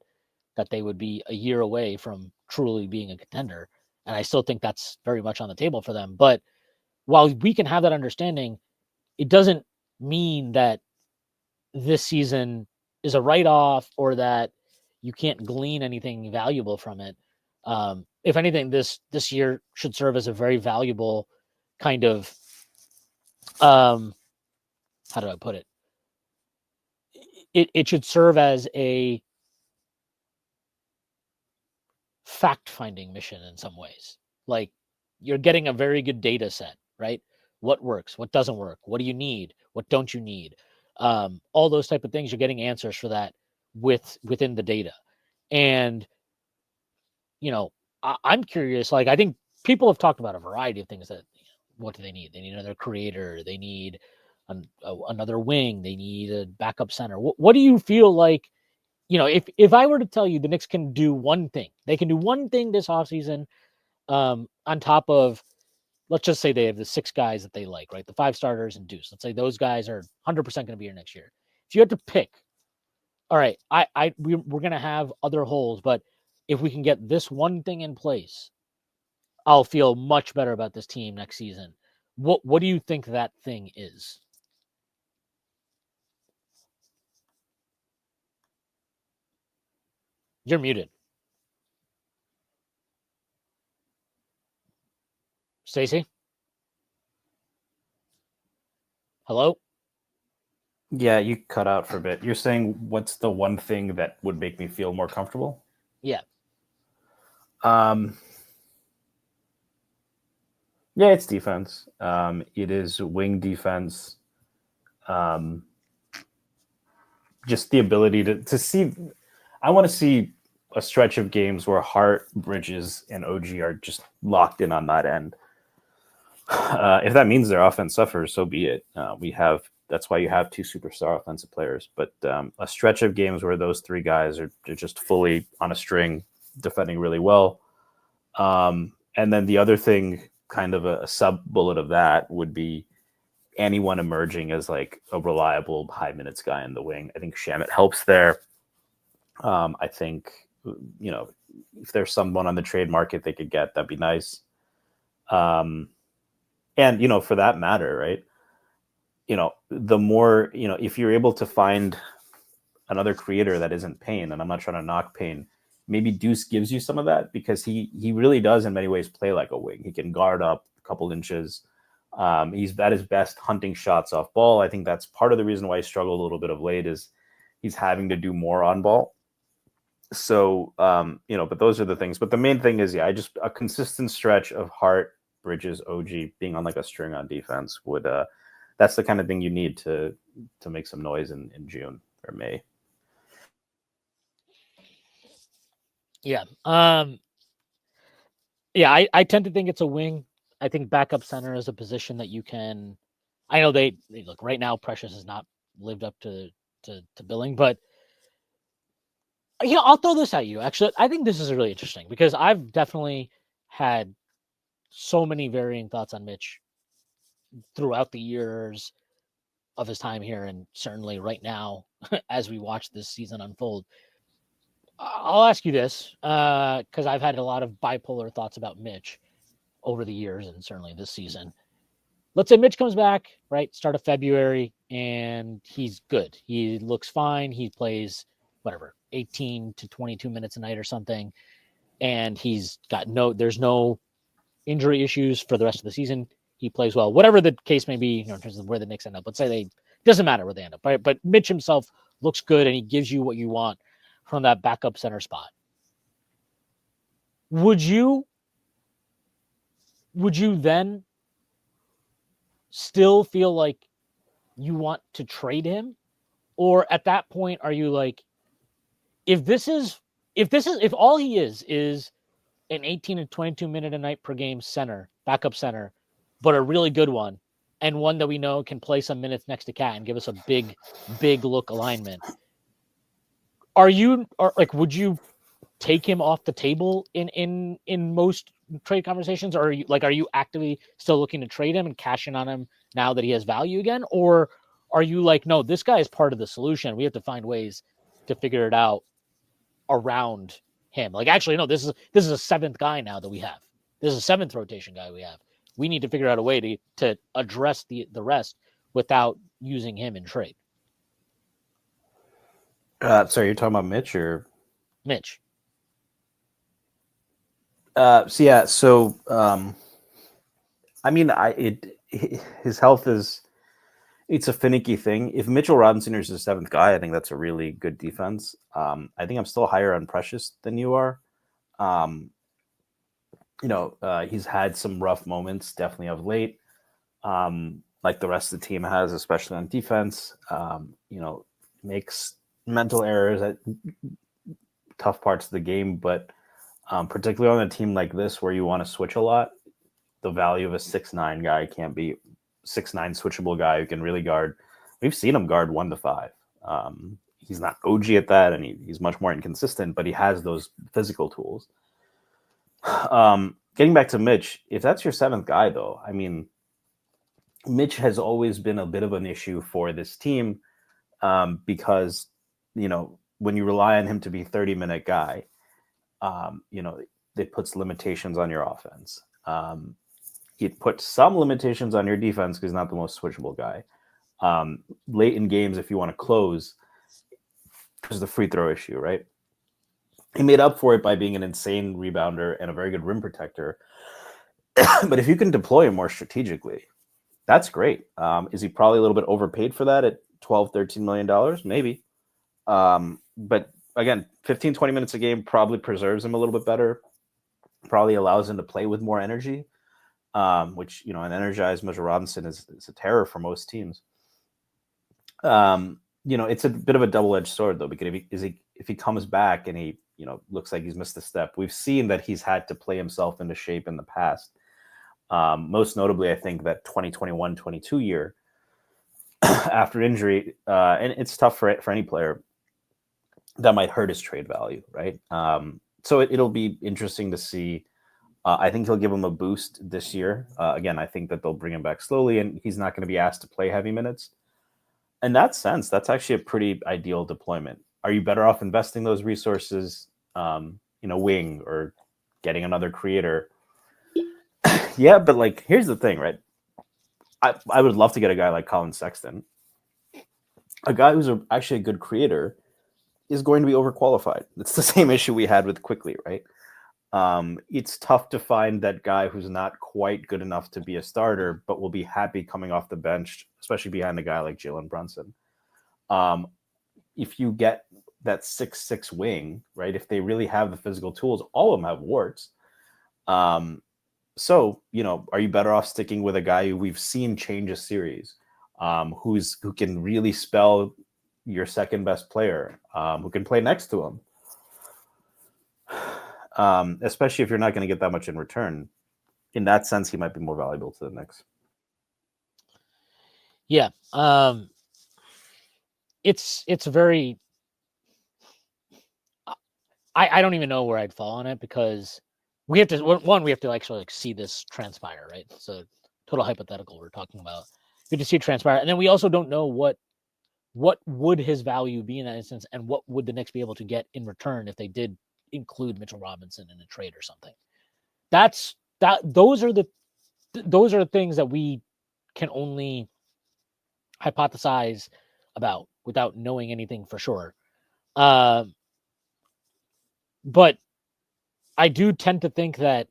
that they would be a year away from truly being a contender. And I still think that's very much on the table for them. But while we can have that understanding, it doesn't mean that this season is a write-off or that you can't glean anything valuable from it. If anything, this year should serve as a very valuable kind of how do I put it? It should serve as a fact-finding mission in some ways. Like you're getting a very good data set, right? What works, what doesn't work, what do you need, what don't you need? All those type of things, you're getting answers for that within the data. And I'm curious. Like I think people have talked about a variety of things that what do they need? They need another creator. They need another wing. They need a backup center. What do you feel like? If I were to tell you the Knicks can do one thing, they can do one thing this offseason on top of, let's just say they have the 6 guys that they like, right? The 5 starters and Deuce. Let's say those guys are 100% going to be here next year. If you had to pick, all right, we're going to have other holes, but if we can get this one thing in place, I'll feel much better about this team next season. What do you think that thing is? You're muted. Stacy? Hello? Yeah, you cut out for a bit. You're saying what's the one thing that would make me feel more comfortable? Yeah. Yeah, it's defense. It is wing defense. Just the ability to see. I want to see a stretch of games where Hart, Bridges, and OG are just locked in on that end. If that means their offense suffers, so be it. That's why you have 2 superstar offensive players. But a stretch of games where those 3 guys are just fully on a string, defending really well. And then the other thing, kind of a sub bullet of that, would be anyone emerging as like a reliable high minutes guy in the wing. I think Shamet helps there. I think if there's someone on the trade market they could get, that'd be nice. And for that matter, right? The more if you're able to find another creator that isn't Payne, and I'm not trying to knock Payne, maybe Deuce gives you some of that because he really does in many ways play like a wing. He can guard up a couple inches. He's at his best hunting shots off ball. I think that's part of the reason why he struggled a little bit of late is he's having to do more on ball. So, but those are the things. But the main thing is, just a consistent stretch of Hart, Bridges, OG being on like a string on defense would, that's the kind of thing you need to make some noise in June or May. Yeah. Yeah, I tend to think it's a wing. I think backup center is a position that you can. I know they look right now. Precious has not lived up to billing, but I'll throw this at you. Actually, I think this is really interesting because I've definitely had so many varying thoughts on Mitch throughout the years of his time here, and certainly right now as we watch this season unfold. I'll ask you this because I've had a lot of bipolar thoughts about Mitch over the years and certainly this season. Let's say Mitch comes back, right, start of February, and he's good. He looks fine. He plays, 18 to 22 minutes a night or something, and he's got there's no injury issues for the rest of the season. He plays well, whatever the case may be, in terms of where the Knicks end up. Let's say doesn't matter where they end up, right? But Mitch himself looks good, and he gives you what you want from that backup center spot. Would you then still feel like you want to trade him? Or at that point, are you like, if all he is an 18 to 22 minute a night per game center, backup center, but a really good one, and one that we know can play some minutes next to Cat and give us a big look alignment, would you take him off the table in most trade conversations, or are you actively still looking to trade him and cash in on him now that he has value again, or are you like, no, this guy is part of the solution, we have to find ways to figure it out around him? Like, actually, no, this is a seventh guy now that we have. This is a seventh rotation guy we have. We need to figure out a way to address the rest without using him in trade. Sorry, you're talking about Mitch or Mitch? I mean, his health it's a finicky thing. If Mitchell Robinson is the seventh guy, I think that's a really good defense. I think I'm still higher on Precious than you are. He's had some rough moments, definitely of late, like the rest of the team has, especially on defense. Makes mental errors at tough parts of the game, but particularly on a team like this where you want to switch a lot, the value of a 6'9" guy can't be 6'9" switchable guy who can really guard. We've seen him guard 1 to 5. He's not OG at that, and he's much more inconsistent, but he has those physical tools. Getting back to Mitch, if that's your seventh guy, though, I mean, Mitch has always been a bit of an issue for this team because, when you rely on him to be 30-minute guy, it puts limitations on your offense. It puts some limitations on your defense because he's not the most switchable guy. Late in games, if you want to close, there's the free throw issue, right? He made up for it by being an insane rebounder and a very good rim protector. But if you can deploy him more strategically, that's great. Is he probably a little bit overpaid for that at $12, $13 million? Maybe. But again, 15, 20 minutes a game probably preserves him a little bit better, probably allows him to play with more energy, which, an energized Mitchell Robinson is a terror for most teams. It's a bit of a double-edged sword, though, because if he comes back and he, looks like he's missed a step, we've seen that he's had to play himself into shape in the past. Most notably, I think that 2021-22 year after injury, and it's tough for any player, that might hurt his trade value, right? So it'll be interesting to see. I think he'll give him a boost this year. Again, I think that they'll bring him back slowly, and he's not going to be asked to play heavy minutes. In that sense, that's actually a pretty ideal deployment. Are you better off investing those resources in a wing or getting another creator? Yeah, but here's the thing, right? I would love to get a guy like Colin Sexton. A guy who's actually a good creator is going to be overqualified. It's the same issue we had with Quickly, right? It's tough to find that guy who's not quite good enough to be a starter, but will be happy coming off the bench, especially behind a guy like Jalen Brunson. If you get that 6'6" wing, right, if they really have the physical tools, all of them have warts. So, are you better off sticking with a guy who we've seen change a series, who can really spell your second best player, who can play next to him? Especially if you're not going to get that much in return. In that sense, he might be more valuable to the Knicks. Yeah. It's very, I don't even know where I'd fall on it, because we have to actually see this transpire, right? It's a total hypothetical we're talking about. We have to see it transpire. And then we also don't know what would his value be in that instance, and what would the Knicks be able to get in return if they did include Mitchell Robinson in a trade or something. Those are things that we can only hypothesize about without knowing anything for sure. But I do tend to think that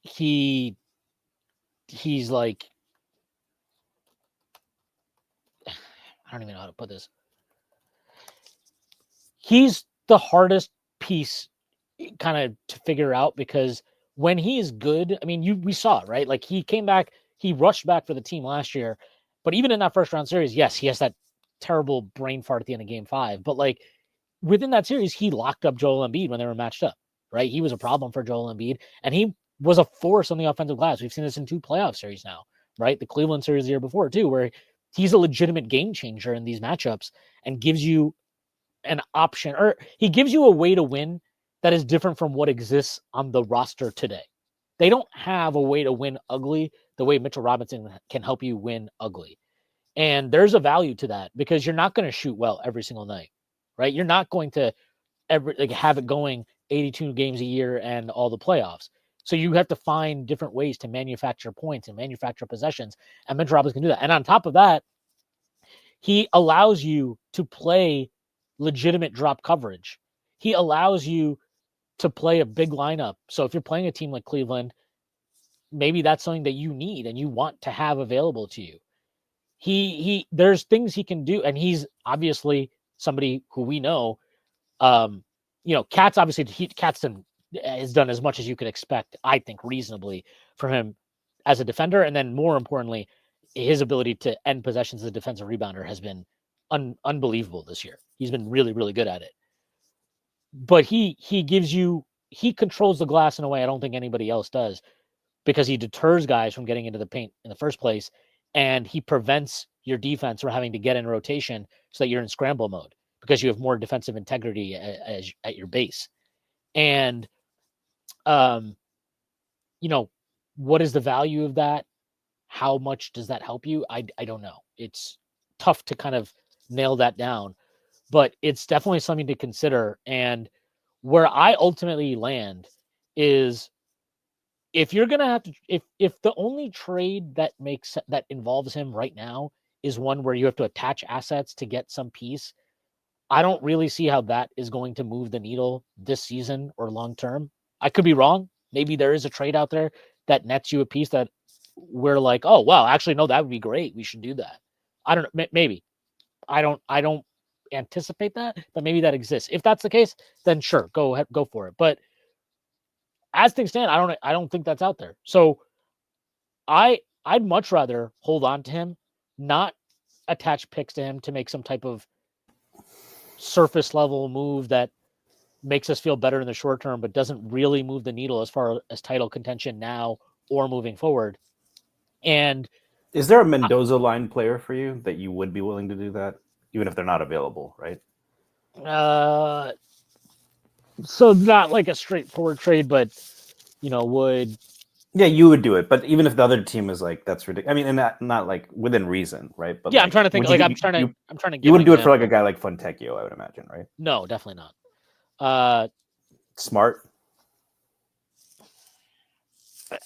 he's like, I don't even know how to put this. He's the hardest piece kind of to figure out, because when he is good, I mean, we saw it, right? Like, he came back, he rushed back for the team last year, but even in that first round series, yes, he has that terrible brain fart at the end of game 5, but within that series, he locked up Joel Embiid when they were matched up, right? He was a problem for Joel Embiid, and he was a force on the offensive glass. We've seen this in 2 playoff series now, right? The Cleveland series the year before too, where he's a legitimate game changer in these matchups and gives you an option, or he gives you a way to win that is different from what exists on the roster today. They don't have a way to win ugly the way Mitchell Robinson can help you win ugly. And there's a value to that because you're not going to shoot well every single night, right? You're not going to have it going 82 games a year and all the playoffs. So you have to find different ways to manufacture points and manufacture possessions. And Mitchell Robinson can do that. And on top of that, he allows you to play legitimate drop coverage. He allows you to play a big lineup. So if you're playing a team like Cleveland, maybe that's something that you need and you want to have available to you. There's things he can do, and he's obviously somebody who we know. Cat's obviously Cat's has done as much as you could expect, I think, reasonably for him as a defender, and then more importantly, his ability to end possessions as a defensive rebounder has been unbelievable this year. He's been really, really good at it. But he controls the glass in a way I don't think anybody else does, because he deters guys from getting into the paint in the first place, and he prevents your defense from having to get in rotation so that you're in scramble mode because you have more defensive integrity at your base. And, what is the value of that? How much does that help you? I don't know. It's tough to kind of nail that down, but it's definitely something to consider. And where I ultimately land is, if you're going to have to, if the only trade that involves him right now is one where you have to attach assets to get some piece, I don't really see how that is going to move the needle this season or long term. I could be wrong. Maybe there is a trade out there that nets you a piece that we're like, oh, wow, actually, no, that would be great. We should do that. I don't know. Maybe. I don't anticipate that, but maybe that exists. If that's the case, then sure, go ahead, go for it. But as things stand, I don't think that's out there. So I'd much rather hold on to him, not attach picks to him to make some type of surface level move that makes us feel better in the short term, but doesn't really move the needle as far as title contention now or moving forward. And is there a Mendoza line player for you that you would be willing to do that, even if they're not available, right? So not like a straightforward trade, but would. Yeah, you would do it, but even if the other team is like, that's ridiculous. I mean, and not like within reason, right? But yeah, like, I'm trying to think. I'm trying to. You wouldn't do it for like a guy like Fontecchio, I would imagine, right? No, definitely not. Smart.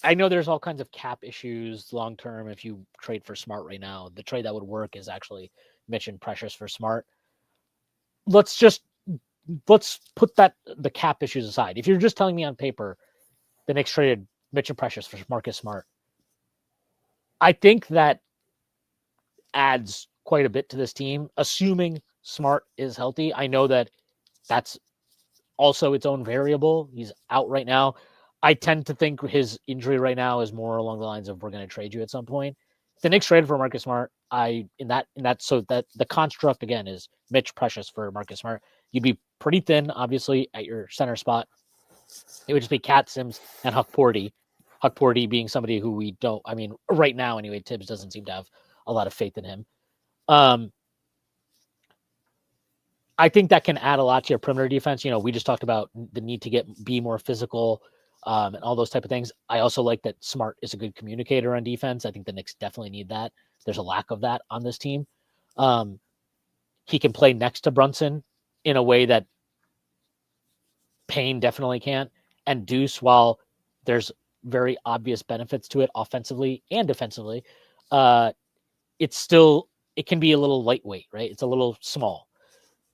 I know there's all kinds of cap issues long term if you trade for Smart right now. The trade that would work is actually Mitch and Precious for Smart. Let's put the cap issues aside. If you're just telling me on paper the Knicks traded Mitch and Precious for Marcus Smart, I think that adds quite a bit to this team, assuming Smart is healthy. I know that that's also its own variable. He's out right now. I tend to think his injury right now is more along the lines of, we're going to trade you at some point. The Knicks traded for Marcus Smart. So that the construct again is Mitch Precious for Marcus Smart. You'd be pretty thin, obviously, at your center spot. It would just be Cat Sims and Huck Porty. Huck Porty being somebody who we don't. I mean, right now anyway, Thibs doesn't seem to have a lot of faith in him. I think that can add a lot to your perimeter defense. We just talked about the need to be more physical. And all those type of things. I also like that Smart is a good communicator on defense. I think the Knicks definitely need that. There's a lack of that on this team. He can play next to Brunson in a way that Payne definitely can't. And Deuce, while there's very obvious benefits to it offensively and defensively, it can be a little lightweight, right? It's a little small.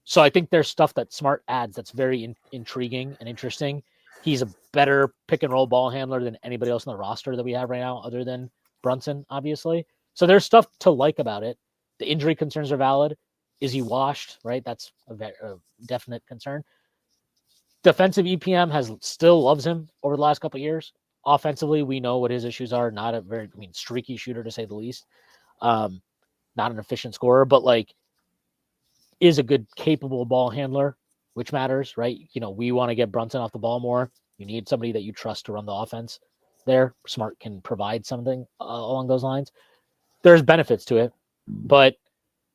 So I think there's stuff that Smart adds that's very intriguing and interesting. He's a better pick and roll ball handler than anybody else on the roster that we have right now, other than Brunson, obviously. So there's stuff to like about it. The injury concerns are valid. Is he washed? Right, that's a definite concern. Defensive EPM still loves him over the last couple of years. Offensively, we know what his issues are. Not a very, streaky shooter to say the least. Not an efficient scorer, but is a good, capable ball handler, which matters, right? We want to get Brunson off the ball more. You need somebody that you trust to run the offense there. Smart can provide something along those lines. There's benefits to it. but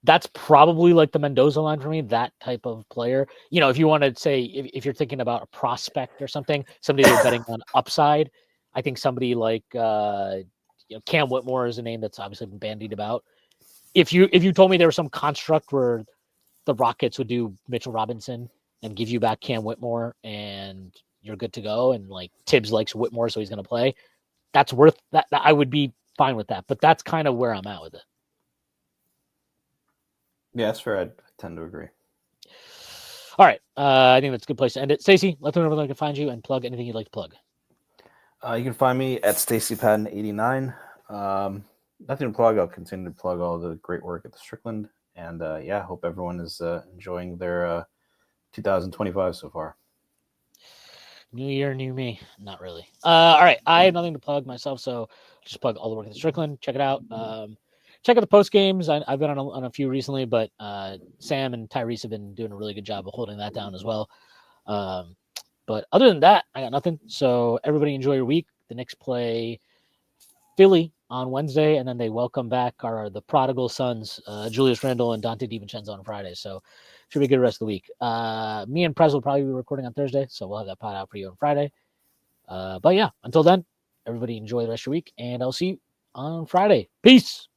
that's probably like the Mendoza line for me, that type of player. If you want to say, if you're thinking about a prospect or something, somebody you're betting on upside, I think somebody like Cam Whitmore is a name that's obviously been bandied about. If you told me there was some construct where the Rockets would do Mitchell Robinson and give you back Cam Whitmore and you're good to go, and like Thibs likes Whitmore, so he's going to play, that's worth that. I would be fine with that, but that's kind of where I'm at with it. Yeah, that's fair. I tend to agree. All right. I think that's a good place to end it. Stacy, let them know where they can find you and plug anything you'd like to plug. You can find me at StacyPatton89. Nothing to plug. I'll continue to plug all the great work at the Strickland. And hope everyone is enjoying their 2025 so far. New year, new me. Not really. All right. I have nothing to plug myself, so just plug all the work at the Strickland. Check it out. Check out the post games. I've been on a few recently, but Sam and Tyrese have been doing a really good job of holding that down as well. But other than that, I got nothing. So everybody enjoy your week. The Knicks play Philly on Wednesday, and then they welcome back the prodigal sons, Julius Randle and Dante DiVincenzo on Friday. So should be a good rest of the week. Me and Prez will probably be recording on Thursday, so we'll have that pod out for you on Friday. But yeah, until then, everybody enjoy the rest of your week, and I'll see you on Friday. Peace.